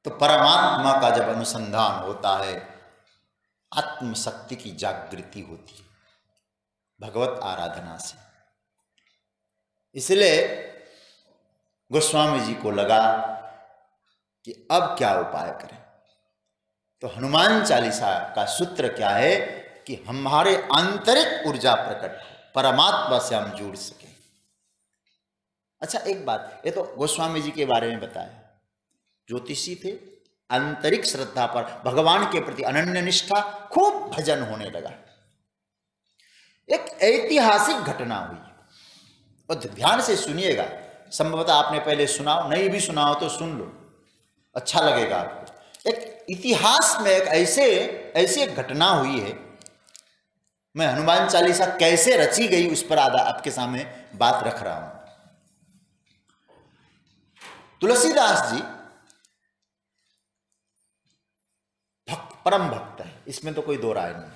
A: तो परमात्मा का जब अनुसंधान होता है, आत्मशक्ति की जागृति होती है भगवत आराधना से। इसलिए गोस्वामी जी को लगा कि अब क्या उपाय करें। तो हनुमान चालीसा का सूत्र क्या है कि हमारे आंतरिक ऊर्जा प्रकट हो, परमात्मा से हम जुड़ सके। अच्छा एक बात, ये तो गोस्वामी जी के बारे में बताया, ज्योतिषी थे, आंतरिक श्रद्धा पर, भगवान के प्रति अनन्य निष्ठा, खूब भजन होने लगा। एक ऐतिहासिक घटना हुई और ध्यान से सुनिएगा, संभवतः आपने पहले सुना हो, नहीं भी सुना हो तो सुन लो, अच्छा लगेगा आपको। एक इतिहास में एक ऐसी घटना हुई है। मैं हनुमान चालीसा कैसे रची गई उस पर आधा आपके सामने बात रख रहा हूं। तुलसीदास जी परम भक्त है, इसमें तो कोई दो राय नहीं।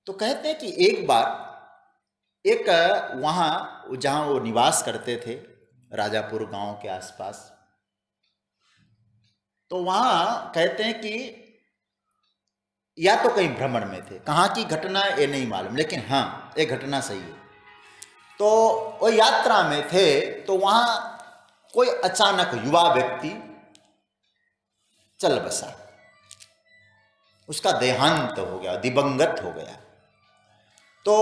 A: तो कहते हैं कि एक बार एक वहां जहां वो निवास करते थे, राजापुर गांव के आसपास, तो वहां कहते हैं कि या तो कहीं भ्रमण में थे, कहाँ की घटना ये नहीं मालूम, लेकिन हाँ एक घटना सही है। तो वो यात्रा में थे तो वहां कोई अचानक युवा व्यक्ति चल बसा, उसका देहांत हो गया, दिवंगत हो गया। तो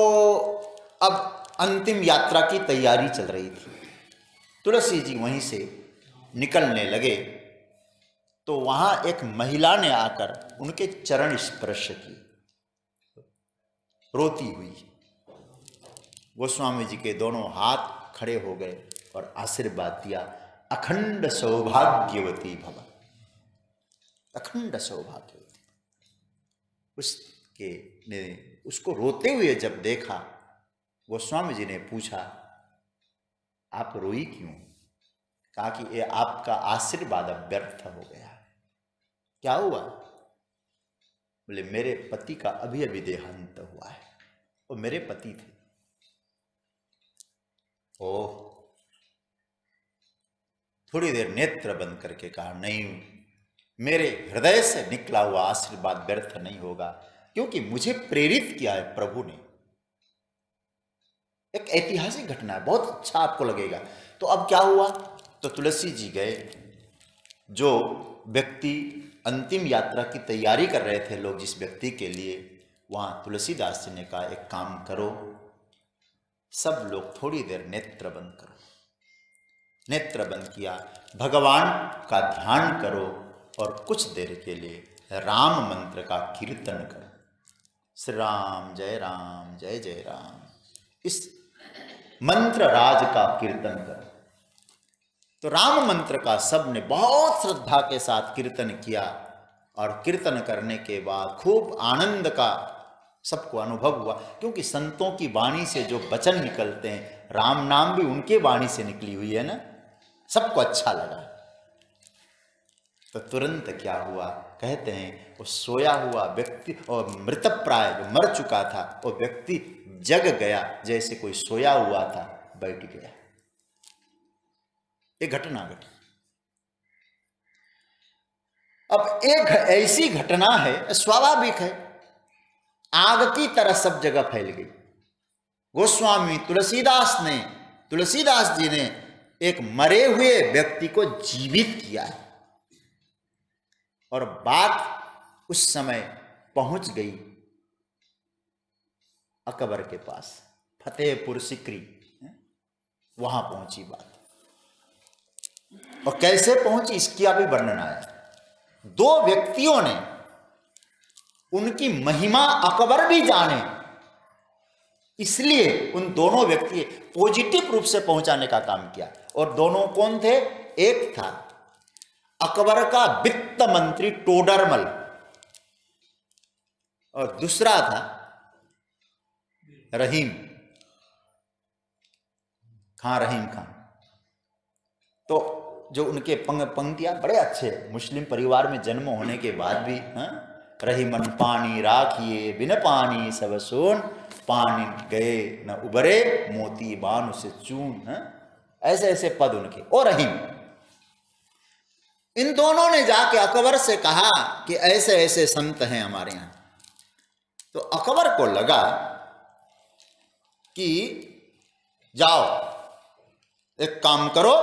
A: अब अंतिम यात्रा की तैयारी चल रही थी। तुलसी जी वहीं से निकलने लगे तो वहां एक महिला ने आकर उनके चरण स्पर्श किए, रोती हुई। गोस्वामी जी के दोनों हाथ खड़े हो गए और आशीर्वाद दिया, अखंड सौभाग्यवती भव, अखंड सौभाग्यवती। उसको रोते हुए जब देखा, गोस्वामी जी ने पूछा आप रोई क्यों? कहा कि ये आपका आशीर्वाद व्यर्थ हो गया। क्या हुआ? बोले मेरे पति का अभी अभी देहांत हुआ है। वो मेरे पति थे। ओह, थोड़ी देर नेत्र बंद करके कहा नहीं, मेरे हृदय से निकला हुआ आशीर्वाद व्यर्थ नहीं होगा, क्योंकि मुझे प्रेरित किया है प्रभु ने। एक ऐतिहासिक घटना है, बहुत अच्छा आपको लगेगा। तो अब क्या हुआ? तो तुलसी जी गए, जो व्यक्ति अंतिम यात्रा की तैयारी कर रहे थे लोग, जिस व्यक्ति के लिए, वहां तुलसीदास जी ने कहा एक काम करो, सब लोग थोड़ी देर नेत्र बंद करो। नेत्र बंद किया, भगवान का ध्यान करो और कुछ देर के लिए राम मंत्र का कीर्तन करो। श्री राम जय जय राम, इस मंत्र राज का कीर्तन करो। तो राम मंत्र का सब ने बहुत श्रद्धा के साथ कीर्तन किया और कीर्तन करने के बाद खूब आनंद का सबको अनुभव हुआ, क्योंकि संतों की वाणी से जो वचन निकलते हैं, राम नाम भी उनके वाणी से निकली हुई है ना, सबको अच्छा लगा। तो तुरंत क्या हुआ? कहते हैं वो सोया हुआ व्यक्ति और मृतप्राय जो मर चुका था, वो व्यक्ति जग गया, जैसे कोई सोया हुआ था, बैठ गया। ये घटना घटी। अब एक ऐसी घटना है, स्वाभाविक है, आग की तरह सब जगह फैल गई। गोस्वामी तुलसीदास जी ने एक मरे हुए व्यक्ति को जीवित किया है, और बात उस समय पहुंच गई अकबर के पास, फतेहपुर सिकरी, वहां पहुंची बात। और कैसे पहुंची इसकी अभी वर्णन आया। दो व्यक्तियों ने उनकी महिमा अकबर भी जाने, इसलिए उन दोनों व्यक्ति पॉजिटिव रूप से पहुंचाने का काम किया। और दोनों कौन थे? एक था अकबर का वित्त मंत्री टोडरमल, और दूसरा था रहीम खान। तो जो उनके पंक्तियां बड़े अच्छे, मुस्लिम परिवार में जन्म होने के बाद भी, रहीमन पानी राखिए बिन पानी सब सोन, पानी गए न उबरे मोती बान उसे चून, ऐसे ऐसे पद उनके। और रहीम, इन दोनों ने जाके अकबर से कहा कि ऐसे ऐसे संत हैं हमारे यहाँ। तो अकबर को लगा कि जाओ एक काम करो,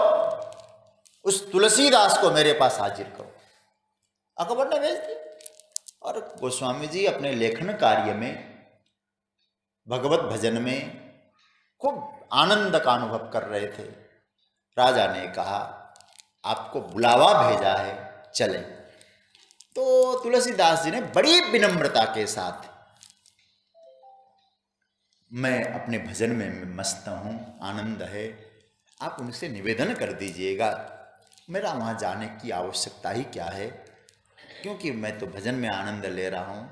A: उस तुलसीदास को मेरे पास हाजिर करो। अकबर ने भेज दिया। और गोस्वामी जी अपने लेखन कार्य में, भगवत भजन में खूब आनंद का अनुभव कर रहे थे। राजा ने कहा आपको बुलावा भेजा है, चले। तो तुलसीदास जी ने बड़ी विनम्रता के साथ, मैं अपने भजन में मस्त हूँ, आनंद है, आप उनसे निवेदन कर दीजिएगा, मेरा वहाँ जाने की आवश्यकता ही क्या है, क्योंकि मैं तो भजन में आनंद ले रहा हूँ,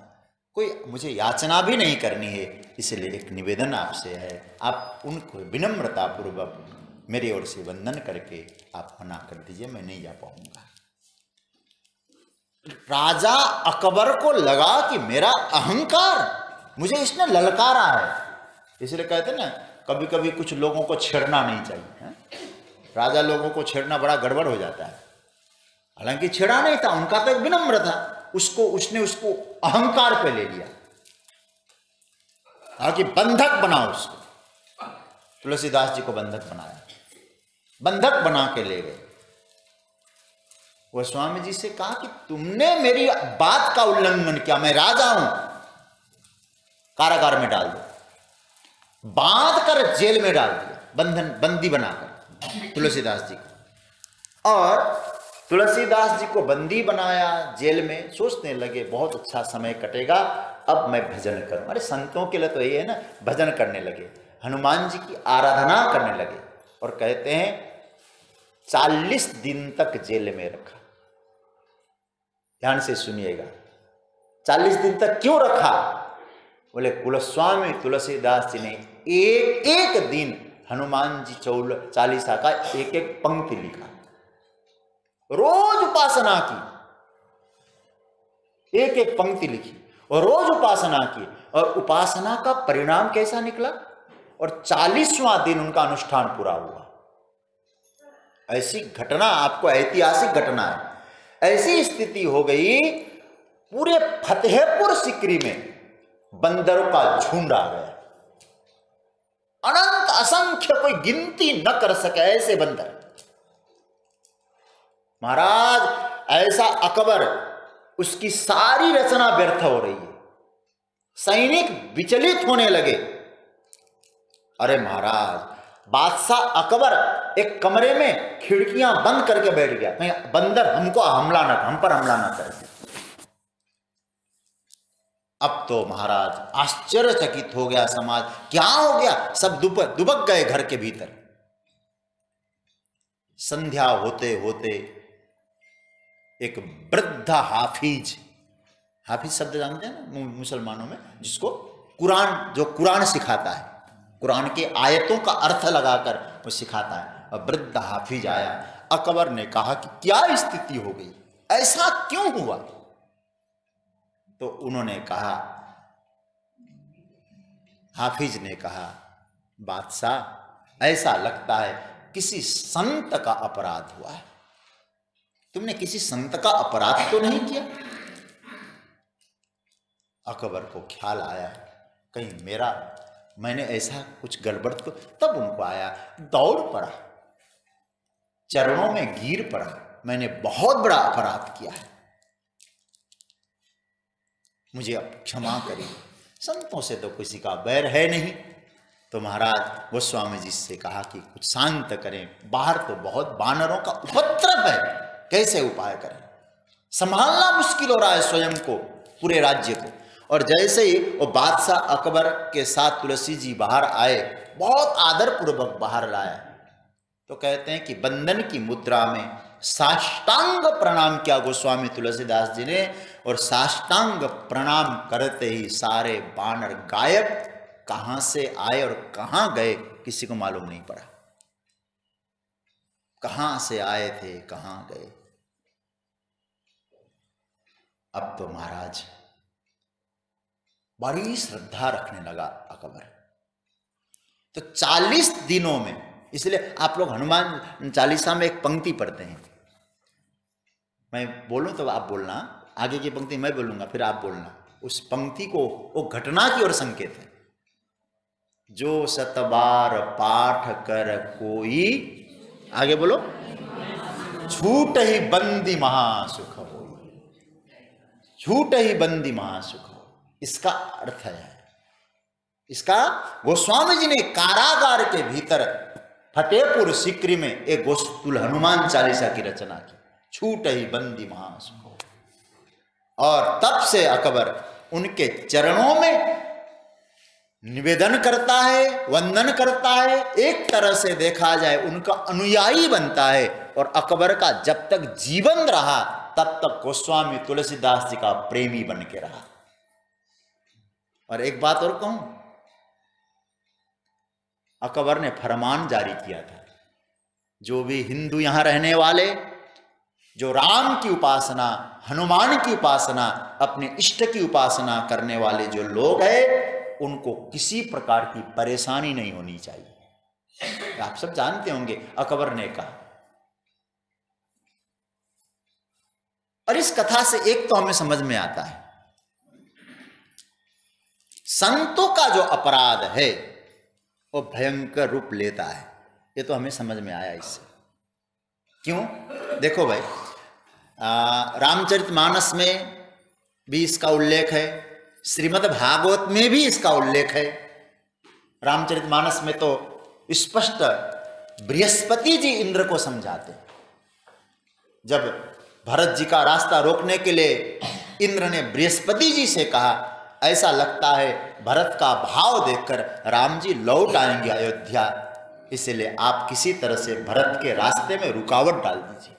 A: कोई मुझे याचना भी नहीं करनी है, इसलिए एक निवेदन आपसे है, आप उनको विनम्रतापूर्वक मेरी ओर से वंदन करके आप मना कर दीजिए, मैं नहीं जा पाऊंगा। राजा अकबर को लगा कि मेरा अहंकार, मुझे इसने ललकारा है। इसलिए कहते ना, कभी कभी कुछ लोगों को छेड़ना नहीं चाहिए, है? राजा लोगों को छेड़ना बड़ा गड़बड़ हो जाता है। हालांकि छेड़ा नहीं था, उनका तो एक विनम्र था, उसने उसको अहंकार पे ले लिया, ताकि बंधक बनाओ उसको। तुलसीदास जी को बंधक बनाया, बंधक बना के ले गए। वो स्वामी जी से कहा कि तुमने मेरी बात का उल्लंघन किया, मैं राजा हूं, कारागार में डाल दो, बांध कर जेल में डाल दिया, बंदी बनाकर तुलसीदास जी को। और तुलसीदास जी को बंदी बनाया जेल में। सोचने लगे बहुत अच्छा समय कटेगा, अब मैं भजन करूं। अरे संतों के लिए तो ये है ना, भजन करने लगे, हनुमान जी की आराधना करने लगे। और कहते हैं 40 दिन तक जेल में रखा। ध्यान से सुनिएगा, 40 दिन तक क्यों रखा? बोले कुलस्वामी तुलसीदास जी ने एक एक दिन हनुमान जी चालीसा का एक एक पंक्ति लिखा, रोज उपासना की, एक एक पंक्ति लिखी और रोज उपासना की। और उपासना का परिणाम कैसा निकला? और 40वां दिन उनका अनुष्ठान पूरा हुआ। ऐसी घटना, आपको ऐतिहासिक घटना है। ऐसी स्थिति हो गई, पूरे फतेहपुर सिकरी में बंदरों का झुंड आ गया, अनंत असंख्य, कोई गिनती न कर सके ऐसे बंदर। महाराज ऐसा अकबर, उसकी सारी रचना व्यर्थ हो रही है, सैनिक विचलित होने लगे। अरे महाराज, बादशाह अकबर एक कमरे में खिड़कियां बंद करके बैठ गया, कहीं बंदर हम पर हमला न कर। अब तो महाराज आश्चर्यचकित हो गया समाज, क्या हो गया? सब दुबक गए घर के भीतर। संध्या होते होते एक वृद्ध हाफिज शब्द जानते हैं ना मुसलमानों में, जिसको कुरान सिखाता है, कुरान के आयतों का अर्थ लगाकर वो सिखाता है। और वृद्ध हाफिज आया। अकबर ने कहा कि क्या स्थिति हो गई, ऐसा क्यों हुआ? तो उन्होंने कहा, हाफिज ने कहा, बादशाह ऐसा लगता है किसी संत का अपराध हुआ है। तुमने किसी संत का अपराध तो नहीं किया? अकबर को ख्याल आया कहीं मैंने ऐसा कुछ गड़बड़ तो, तब उनको आया, दौड़ पड़ा, चरणों में गिर पड़ा, मैंने बहुत बड़ा अपराध किया है, मुझे अब क्षमा करिए। संतों से तो किसी का बैर है नहीं। तो महाराज गोस्वामी जी से कहा कि कुछ शांत करें, बाहर तो बहुत वानरों का उपद्रव है, कैसे उपाय करें, संभालना मुश्किल हो रहा है स्वयं को, पूरे राज्य को। और जैसे ही वो बादशाह अकबर के साथ तुलसी जी बाहर आए, बहुत आदर पूर्वक बाहर लाया, तो कहते हैं कि बंधन की मुद्रा में साष्टांग प्रणाम किया गोस्वामी तुलसीदास जी ने, और साष्टांग प्रणाम करते ही सारे बानर गायब। कहां से आए और कहां गए किसी को मालूम नहीं पड़ा, कहां से आए थे कहां गए। अब तो महाराज बड़ी श्रद्धा रखने लगा अकबर। तो 40 दिनों में, इसलिए आप लोग हनुमान चालीसा में एक पंक्ति पढ़ते हैं, मैं बोलूं तो आप बोलना, आगे की पंक्ति मैं बोलूंगा फिर आप बोलना। उस पंक्ति को वो घटना की ओर संकेत है। जो 7 बार पाठ कर कोई, आगे बोलो, छूट ही बंदी महासुख हो, छूट ही बंदी महासुख हो। इसका अर्थ है, इसका गोस्वामी जी ने कारागार के भीतर फतेहपुर सिकरी में एक हनुमान चालीसा की रचना की, छूट ही बंदी महासुख हो। और तब से अकबर उनके चरणों में निवेदन करता है, वंदन करता है, एक तरह से देखा जाए उनका अनुयायी बनता है। और अकबर का जब तक जीवन रहा तब तक गोस्वामी तुलसीदास जी का प्रेमी बन के रहा। और एक बात और कहूं, अकबर ने फरमान जारी किया था, जो भी हिंदू यहां रहने वाले, जो राम की उपासना, हनुमान की उपासना, अपने इष्ट की उपासना करने वाले जो लोग हैं, उनको किसी प्रकार की परेशानी नहीं होनी चाहिए। आप सब जानते होंगे अकबर ने कहा। और इस कथा से एक तो हमें समझ में आता है, संतों का जो अपराध है वो भयंकर रूप लेता है। ये तो हमें समझ में आया इससे। क्यों? देखो भाई, रामचरितमानस में भी इसका उल्लेख है, श्रीमद् भागवत में भी इसका उल्लेख है। रामचरितमानस में तो स्पष्ट बृहस्पति जी इंद्र को समझाते, जब भरत जी का रास्ता रोकने के लिए इंद्र ने बृहस्पति जी से कहा, ऐसा लगता है भरत का भाव देखकर राम जी लौट आएंगे अयोध्या, इसलिए आप किसी तरह से भरत के रास्ते में रुकावट डाल दीजिए।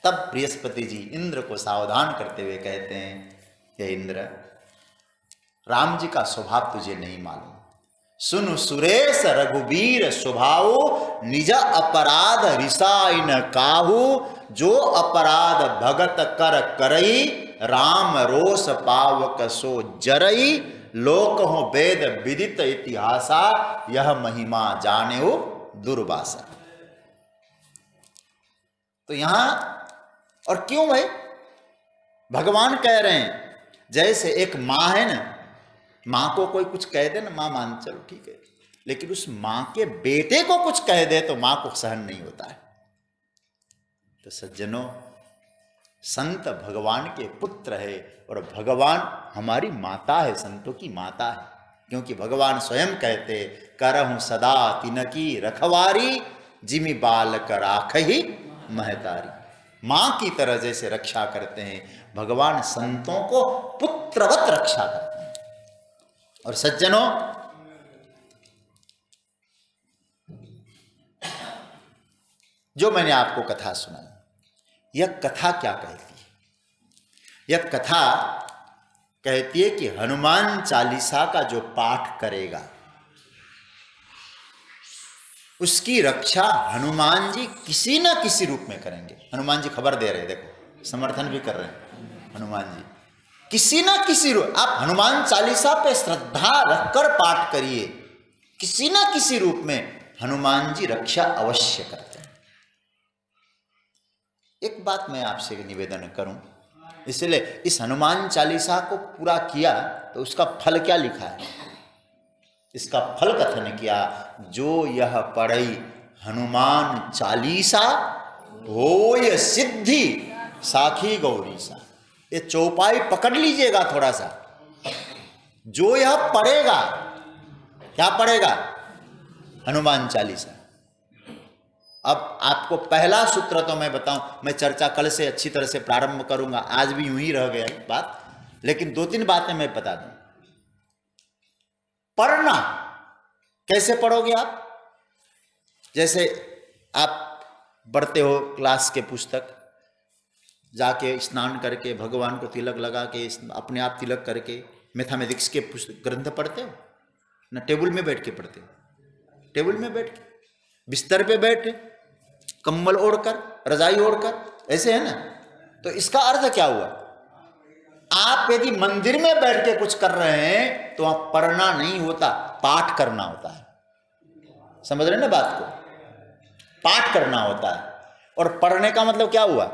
A: तब बृहस्पति जी इंद्र को सावधान करते हुए कहते हैं, हे इंद्र, राम जी का स्वभाव तुझे नहीं मालूम। सुन सुरेश रघुबीर स्वभाव, निज अपराध रिसाई न काहू। जो अपराध भगत कर करई, राम रोष पावक सो जरई। लोक हो वेद विदित इतिहासा, यह महिमा जाने हो दुर्वासा। तो यहां, और क्यों भाई भगवान कह रहे हैं, जैसे एक माँ है ना, माँ को कोई कुछ कह दे ना, माँ मान चलो ठीक है, लेकिन उस माँ के बेटे को कुछ कह दे तो माँ को सहन नहीं होता है। तो सज्जनों, संत भगवान के पुत्र है और भगवान हमारी माता है, संतों की माता है। क्योंकि भगवान स्वयं कहते, करहूं सदा तिनकी रखवारी, जिमि बालक राखहि महतारी। मां की तरह जैसे रक्षा करते हैं, भगवान संतों को पुत्रवत रक्षा करते हैं। और सज्जनों, जो मैंने आपको कथा सुनाई, यह कथा क्या कहती है? यह कथा कहती है कि हनुमान चालीसा का जो पाठ करेगा उसकी रक्षा हनुमान जी किसी न किसी रूप में करेंगे। हनुमान जी खबर दे रहे हैं, देखो समर्थन भी कर रहे हैं हनुमान जी। किसी ना किसी रूप आप हनुमान चालीसा पे श्रद्धा रखकर पाठ करिए, किसी ना किसी रूप में हनुमान जी रक्षा अवश्य करते हैं। एक बात मैं आपसे निवेदन करूं, इसलिए इस हनुमान चालीसा को पूरा किया तो उसका फल क्या लिखा है, इसका फल कथन किया, जो यह पढ़ई हनुमान चालीसा होय सिद्धि साखी गौरीसा। ये चौपाई पकड़ लीजिएगा थोड़ा सा, जो यह पढ़ेगा, क्या पढ़ेगा, हनुमान चालीसा। अब आपको पहला सूत्र तो मैं बताऊं, मैं चर्चा कल से अच्छी तरह से प्रारंभ करूंगा, आज भी यूं ही रह गया बात, लेकिन 2-3 बातें मैं बता दूं। पढ़ना कैसे पढ़ोगे आप, जैसे आप पढ़ते हो क्लास के पुस्तक, जाके स्नान करके भगवान को तिलक लगा के अपने आप तिलक करके मैथमेटिक्स के पुस्तक ग्रंथ पढ़ते हो ना, टेबल में बैठ के पढ़ते हो, टेबल में बैठ के, बिस्तर पे बैठे, कंबल ओढ़कर, रजाई ओढ़कर, ऐसे है ना। तो इसका अर्थ क्या हुआ, आप यदि मंदिर में बैठ के कुछ कर रहे हैं तो वहां पढ़ना नहीं होता, पाठ करना होता है। समझ रहे ना बात को, पाठ करना होता है। और पढ़ने का मतलब क्या हुआ,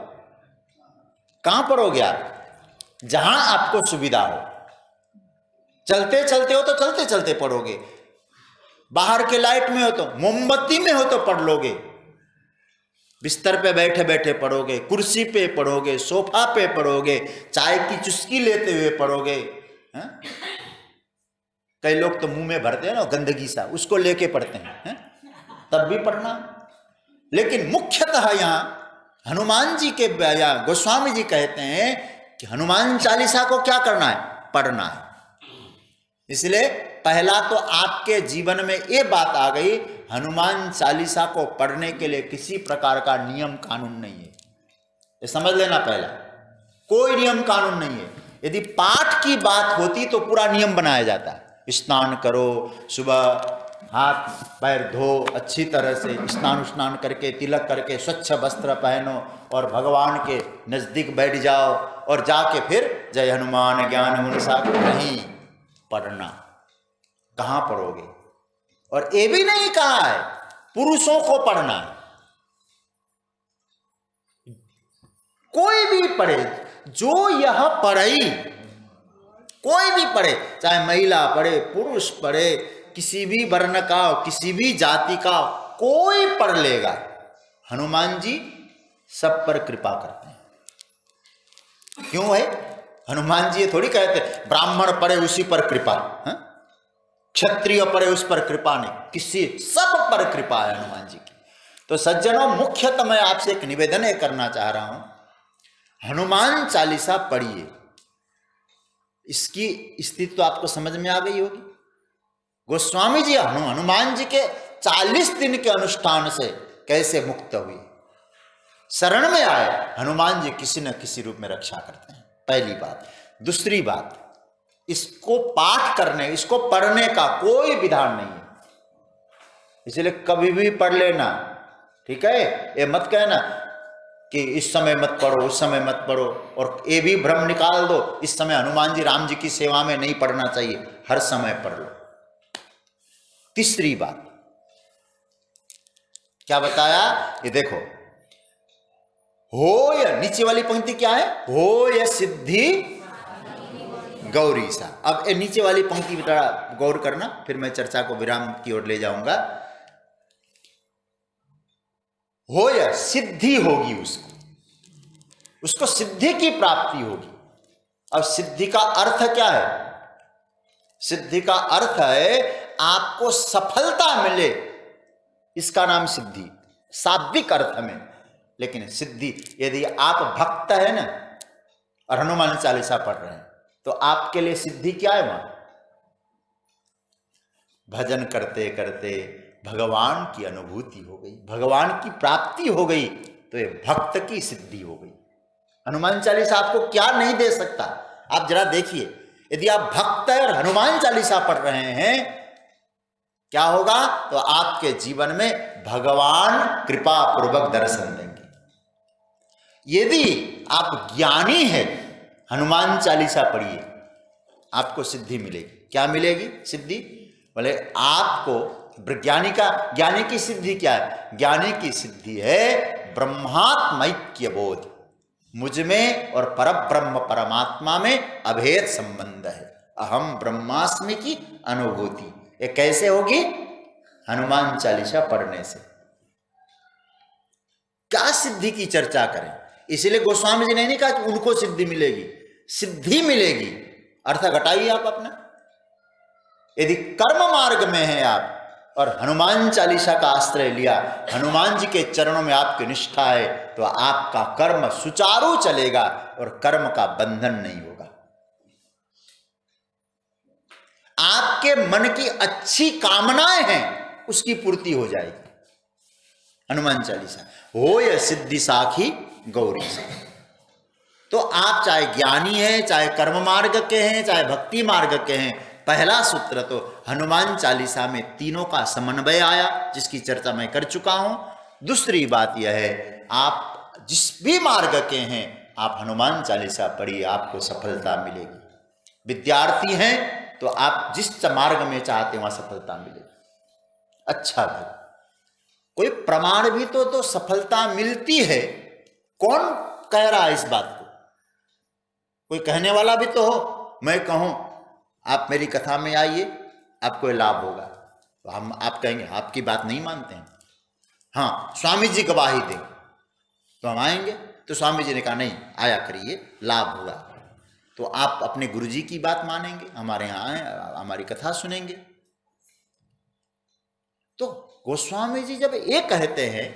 A: कहां पढ़ोगे आप, जहां आपको सुविधा हो, चलते चलते हो तो चलते चलते पढ़ोगे, बाहर के लाइट में हो तो, मोमबत्ती में हो तो पढ़ लोगे, बिस्तर पे बैठे बैठे पढ़ोगे, कुर्सी पे पढ़ोगे, सोफा पे पढ़ोगे, चाय की चुस्की लेते हुए पढ़ोगे। कई लोग तो मुंह में भरते हैं ना गंदगी सा, उसको लेके पढ़ते हैं, तब भी पढ़ना। लेकिन मुख्यतः यहाँ हनुमान जी के या गोस्वामी जी कहते हैं कि हनुमान चालीसा को क्या करना है, पढ़ना है। इसलिए पहला तो आपके जीवन में ये बात आ गई, हनुमान चालीसा को पढ़ने के लिए किसी प्रकार का नियम कानून नहीं है, ये समझ लेना। पहला कोई नियम कानून नहीं है। यदि पाठ की बात होती तो पूरा नियम बनाया जाता है, स्नान करो, सुबह हाथ पैर धो, अच्छी तरह से स्नान करके तिलक करके स्वच्छ वस्त्र पहनो और भगवान के नज़दीक बैठ जाओ और जाके फिर जय हनुमान ज्ञान गुण सागर। नहीं पढ़ना, कहाँ पढ़ोगे। और ये भी नहीं कहा है पुरुषों को पढ़ना है, कोई भी पढ़े, जो यह पढ़ई, कोई भी पढ़े, चाहे महिला पढ़े, पुरुष पढ़े, किसी भी वर्ण का, किसी भी जाति का, कोई पढ़ लेगा। हनुमान जी सब पर कृपा करते हैं। क्यों है, हनुमान जी ये थोड़ी कहते ब्राह्मण पढ़े उसी पर कृपा, क्षत्रिय पढ़े उस पर कृपा नहीं, किसी सब पर कृपा है हनुमान जी की। तो सज्जनों, मुख्यतः मैं आपसे एक निवेदन करना चाह रहा हूं, हनुमान चालीसा पढ़िए। इसकी स्थिति तो आपको समझ में आ गई होगी। गोस्वामी जी हनुमान जी के 40 दिन के अनुष्ठान से कैसे मुक्त हुए, शरण में आए, हनुमान जी किसी न किसी रूप में रक्षा करते हैं, पहली बात। दूसरी बात, इसको पाठ करने, इसको पढ़ने का कोई विधान नहीं है, इसलिए कभी भी पढ़ लेना, ठीक है। ये मत कहना कि इस समय मत पढ़ो, उस समय मत पढ़ो, और ये भी भ्रम निकाल दो इस समय हनुमान जी राम जी की सेवा में नहीं पढ़ना चाहिए, हर समय पढ़ लो। तीसरी बात क्या बताया, ये देखो, होय, नीचे वाली पंक्ति क्या है, होय सिद्धि गौरी सा। अब ये नीचे वाली पंक्ति पर थोड़ा गौर करना, फिर मैं चर्चा को विराम की ओर ले जाऊंगा। होय, सिद्धि होगी, उसको सिद्धि की प्राप्ति होगी। अब सिद्धि का अर्थ क्या है, सिद्धि का अर्थ है आपको सफलता मिले, इसका नाम सिद्धि, शाब्दिक अर्थ में। लेकिन सिद्धि, यदि आप भक्त है ना और हनुमान चालीसा पढ़ रहे हैं, तो आपके लिए सिद्धि क्या है, वहां भजन करते करते भगवान की अनुभूति हो गई, भगवान की प्राप्ति हो गई, तो ये भक्त की सिद्धि हो गई। हनुमान चालीसा आपको क्या नहीं दे सकता, आप जरा देखिए। यदि आप भक्त है और हनुमान चालीसा पढ़ रहे हैं, क्या होगा, तो आपके जीवन में भगवान कृपा पूर्वक दर्शन देंगे। यदि आप ज्ञानी है, हनुमान चालीसा पढ़िए, आपको सिद्धि मिलेगी। क्या मिलेगी सिद्धि? बोले आपको ज्ञानी की सिद्धि क्या है? ज्ञानी की सिद्धि है ब्रह्मात्मैक्य बोध, मुझ में और परब्रह्म परमात्मा में अभेद संबंध है, अहम ब्रह्मास्मि की अनुभूति। ये कैसे होगी? हनुमान चालीसा पढ़ने से। क्या सिद्धि की चर्चा करें? इसलिए गोस्वामी जी ने नहीं कहा कि उनको सिद्धि मिलेगी, सिद्धि मिलेगी। अर्थ घटाइए आप अपना। यदि कर्म मार्ग में है आप और हनुमान चालीसा का आश्रय लिया, हनुमान जी के चरणों में आपकी निष्ठा है, तो आपका कर्म सुचारू चलेगा और कर्म का बंधन नहीं होगा। आपके मन की अच्छी कामनाएं हैं, उसकी पूर्ति हो जाएगी। हनुमान चालीसा हो या सिद्धि साखी गौरी से। तो आप चाहे ज्ञानी हैं, चाहे कर्म मार्ग के हैं, चाहे भक्ति मार्ग के हैं, पहला सूत्र तो हनुमान चालीसा में तीनों का समन्वय आया, जिसकी चर्चा मैं कर चुका हूं। दूसरी बात यह है, आप जिस भी मार्ग के हैं, आप हनुमान चालीसा पढ़िए, आपको सफलता मिलेगी। विद्यार्थी हैं तो आप जिस मार्ग में चाहते हैं वहां सफलता मिलेगी। अच्छा भाई, कोई प्रमाण भी तो सफलता मिलती है। कौन कह रहा है इस बात को? कोई कहने वाला भी तो हो। मैं कहूं आप मेरी कथा में आइए, आपको लाभ होगा, तो आप कहेंगे आपकी बात नहीं मानते हैं। हाँ, स्वामी जी गवाही दें तो हम आएंगे। तो स्वामी जी ने कहा नहीं, आया करिए, लाभ होगा। तो आप अपने गुरुजी की बात मानेंगे, हमारे यहाँ आए, हमारी कथा सुनेंगे। तो गोस्वामी जी जब ये कहते हैं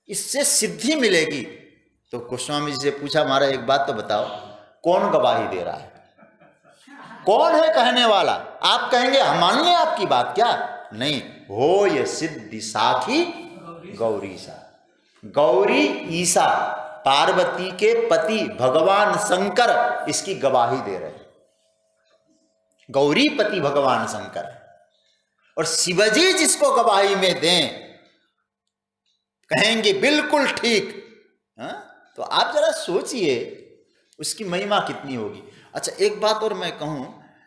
A: इससे सिद्धि मिलेगी, तो गोस्वामी जी से पूछा, हमारा एक बात तो बताओ, कौन गवाही दे रहा है? कौन है कहने वाला? आप कहेंगे हम मान लें आपकी बात, क्या नहीं? हो ये सिद्धि साखी गौरी सा। गौरी ईसा, पार्वती के पति भगवान शंकर इसकी गवाही दे रहे हैं। गौरी पति भगवान शंकर, और शिवजी जिसको गवाही में दें, कहेंगे बिल्कुल ठीक। तो आप जरा सोचिए उसकी महिमा कितनी होगी। अच्छा, एक बात और मैं कहूं,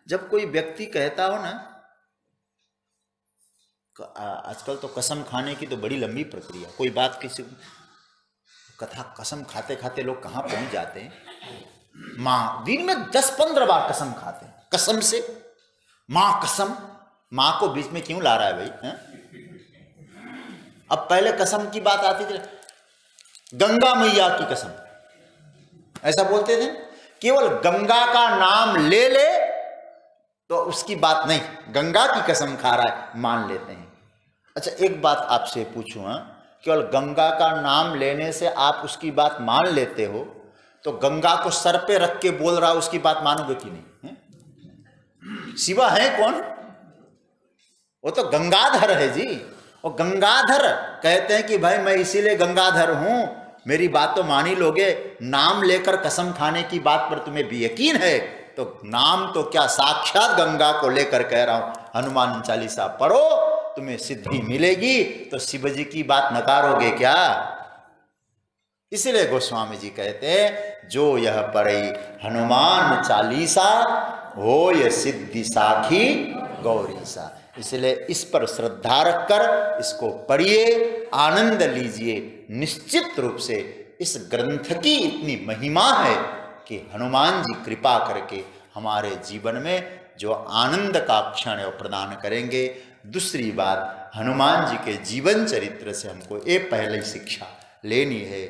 A: जब कोई व्यक्ति कहता हो ना, आजकल तो कसम खाने की तो बड़ी लंबी प्रक्रिया, कोई बात किसी कथा, कसम खाते खाते लोग कहां पहुंच जाते हैं। मां दिन में 10-15 बार कसम खाते हैं, कसम से मां कसम। मां को बीच में क्यों ला रहा है भाई? अब पहले कसम की बात आती थी, गंगा मैया की कसम, ऐसा बोलते थे। केवल गंगा का नाम ले ले तो उसकी बात नहीं, गंगा की कसम खा रहा है, मान लेते हैं। अच्छा, एक बात आपसे पूछूं, केवल गंगा का नाम लेने से आप उसकी बात मान लेते हो, तो गंगा को सर पे रख के बोल रहा, उसकी बात मानोगे कि नहीं? शिवा है कौन? वो तो गंगाधर है जी। और गंगाधर कहते हैं कि भाई मैं इसीलिए गंगाधर हूं, मेरी बात तो मान ही लोगे। नाम लेकर कसम खाने की बात पर तुम्हें भी यकीन है, तो नाम तो क्या, साक्षात गंगा को लेकर कह रहा हूं, हनुमान चालीसा पढ़ो, तुम्हें सिद्धि मिलेगी। तो शिव जी की बात नकारोगे क्या? इसलिए गोस्वामी जी कहते हैं, जो यह पढ़े हनुमान चालीसा हो ये सिद्धि साखी गौरी सा। इसलिए इस पर श्रद्धा रखकर इसको पढ़िए, आनंद लीजिए। निश्चित रूप से इस ग्रंथ की इतनी महिमा है कि हनुमान जी कृपा करके हमारे जीवन में जो आनंद का क्षण वो प्रदान करेंगे। दूसरी बात, हनुमान जी के जीवन चरित्र से हमको ये पहले शिक्षा लेनी है,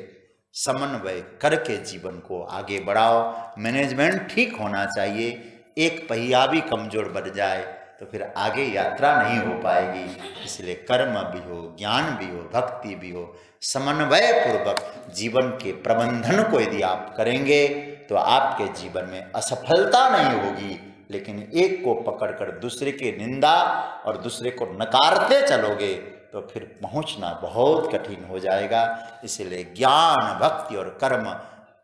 A: समन्वय करके जीवन को आगे बढ़ाओ। मैनेजमेंट ठीक होना चाहिए। एक पहिया भी कमजोर बढ़ जाए तो फिर आगे यात्रा नहीं हो पाएगी। इसलिए कर्म भी हो, ज्ञान भी हो, भक्ति भी हो, समन्वय पूर्वक जीवन के प्रबंधन को यदि आप करेंगे तो आपके जीवन में असफलता नहीं होगी। लेकिन एक को पकड़कर दूसरे की निंदा और दूसरे को नकारते चलोगे तो फिर पहुंचना बहुत कठिन हो जाएगा। इसलिए ज्ञान, भक्ति और कर्म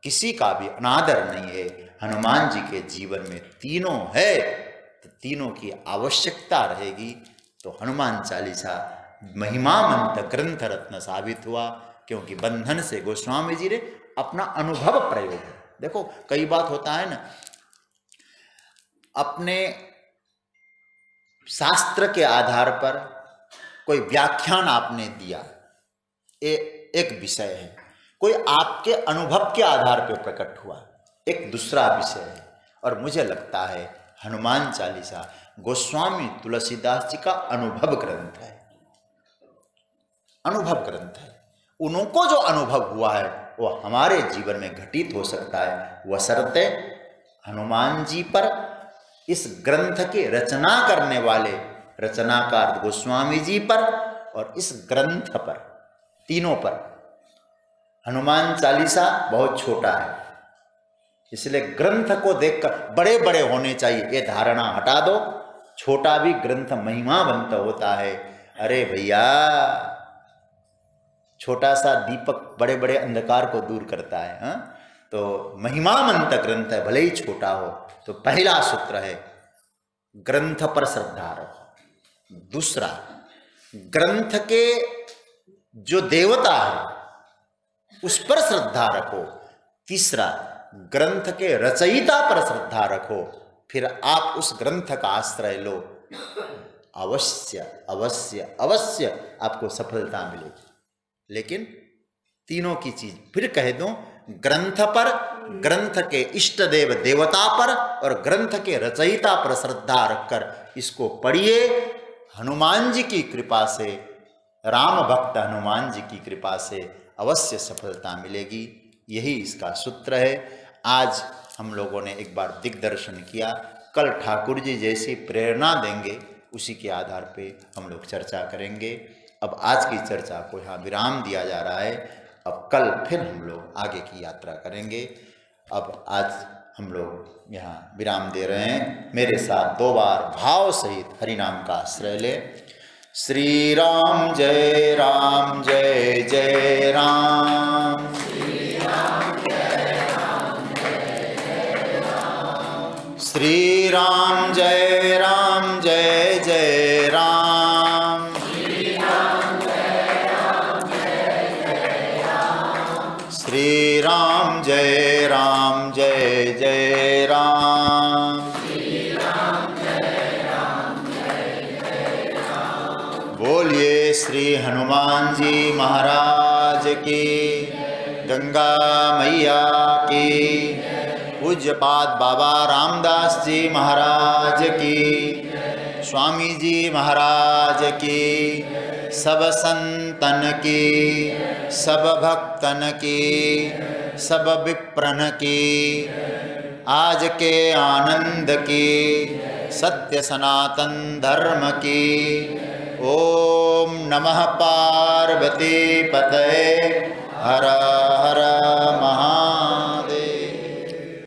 A: किसी का भी अनादर नहीं है। हनुमान जी के जीवन में तीनों है, तो तीनों की आवश्यकता रहेगी। तो हनुमान चालीसा महिमामंत ग्रंथ रत्न साबित हुआ, क्योंकि बंधन से गोस्वामी जी ने अपना अनुभव प्रयोग है। देखो कई बात होता है ना, अपने शास्त्र के आधार पर कोई व्याख्यान आपने दिया, एक विषय है, कोई आपके अनुभव के आधार पर प्रकट हुआ, एक दूसरा विषय है। और मुझे लगता है हनुमान चालीसा गोस्वामी तुलसीदास जी का अनुभव ग्रंथ है, अनुभव ग्रंथ है। उनको जो अनुभव हुआ है वो हमारे जीवन में घटित हो सकता है, बशर्ते हनुमान जी पर, इस ग्रंथ के रचना करने वाले रचनाकार गोस्वामी जी पर और इस ग्रंथ पर, तीनों पर। हनुमान चालीसा बहुत छोटा है, इसलिए ग्रंथ को देखकर बड़े बड़े होने चाहिए, ये धारणा हटा दो। छोटा भी ग्रंथ महिमावंत होता है। अरे भैया, छोटा सा दीपक बड़े बड़े अंधकार को दूर करता है। हा? तो महिमावंत ग्रंथ है, भले ही छोटा हो। तो पहला सूत्र है ग्रंथ पर श्रद्धा रखो। दूसरा, ग्रंथ के जो देवता है उस पर श्रद्धा रखो। तीसरा, ग्रंथ के रचयिता पर श्रद्धा रखो, फिर आप उस ग्रंथ का आश्रय लो, अवश्य अवश्य अवश्य आपको सफलता मिलेगी। लेकिन तीनों की चीज फिर कह दूं, ग्रंथ पर, ग्रंथ के इष्ट देव देवता पर और ग्रंथ के रचयिता पर श्रद्धा रखकर इसको पढ़िए। हनुमान जी की कृपा से, राम भक्त हनुमान जी की कृपा से अवश्य सफलता मिलेगी। यही इसका सूत्र है। आज हम लोगों ने एक बार दिग्दर्शन किया, कल ठाकुर जी जैसी प्रेरणा देंगे उसी के आधार पे हम लोग चर्चा करेंगे। अब आज की चर्चा को यहाँ विराम दिया जा रहा है। अब कल फिर हम लोग आगे की यात्रा करेंगे। अब आज हम लोग यहाँ विराम दे रहे हैं। मेरे साथ 2 बार भाव सहित हरिनाम का आश्रय ले। श्री राम जय राम जय जय राम। श्री राम जय राम जय जय राम। श्री राम जय राम जय जय राम। बोलिए श्री हनुमान जी महाराज की, गंगा मैया की, पूज्यपाद बाबा रामदास जी महाराज की, स्वामी जी महाराज की, सब संतन की, सब भक्तन की, सब विप्रन की, आज के आनंद की, सत्य सनातन धर्म की। ओम नमः पार्वती पतये हर हर महा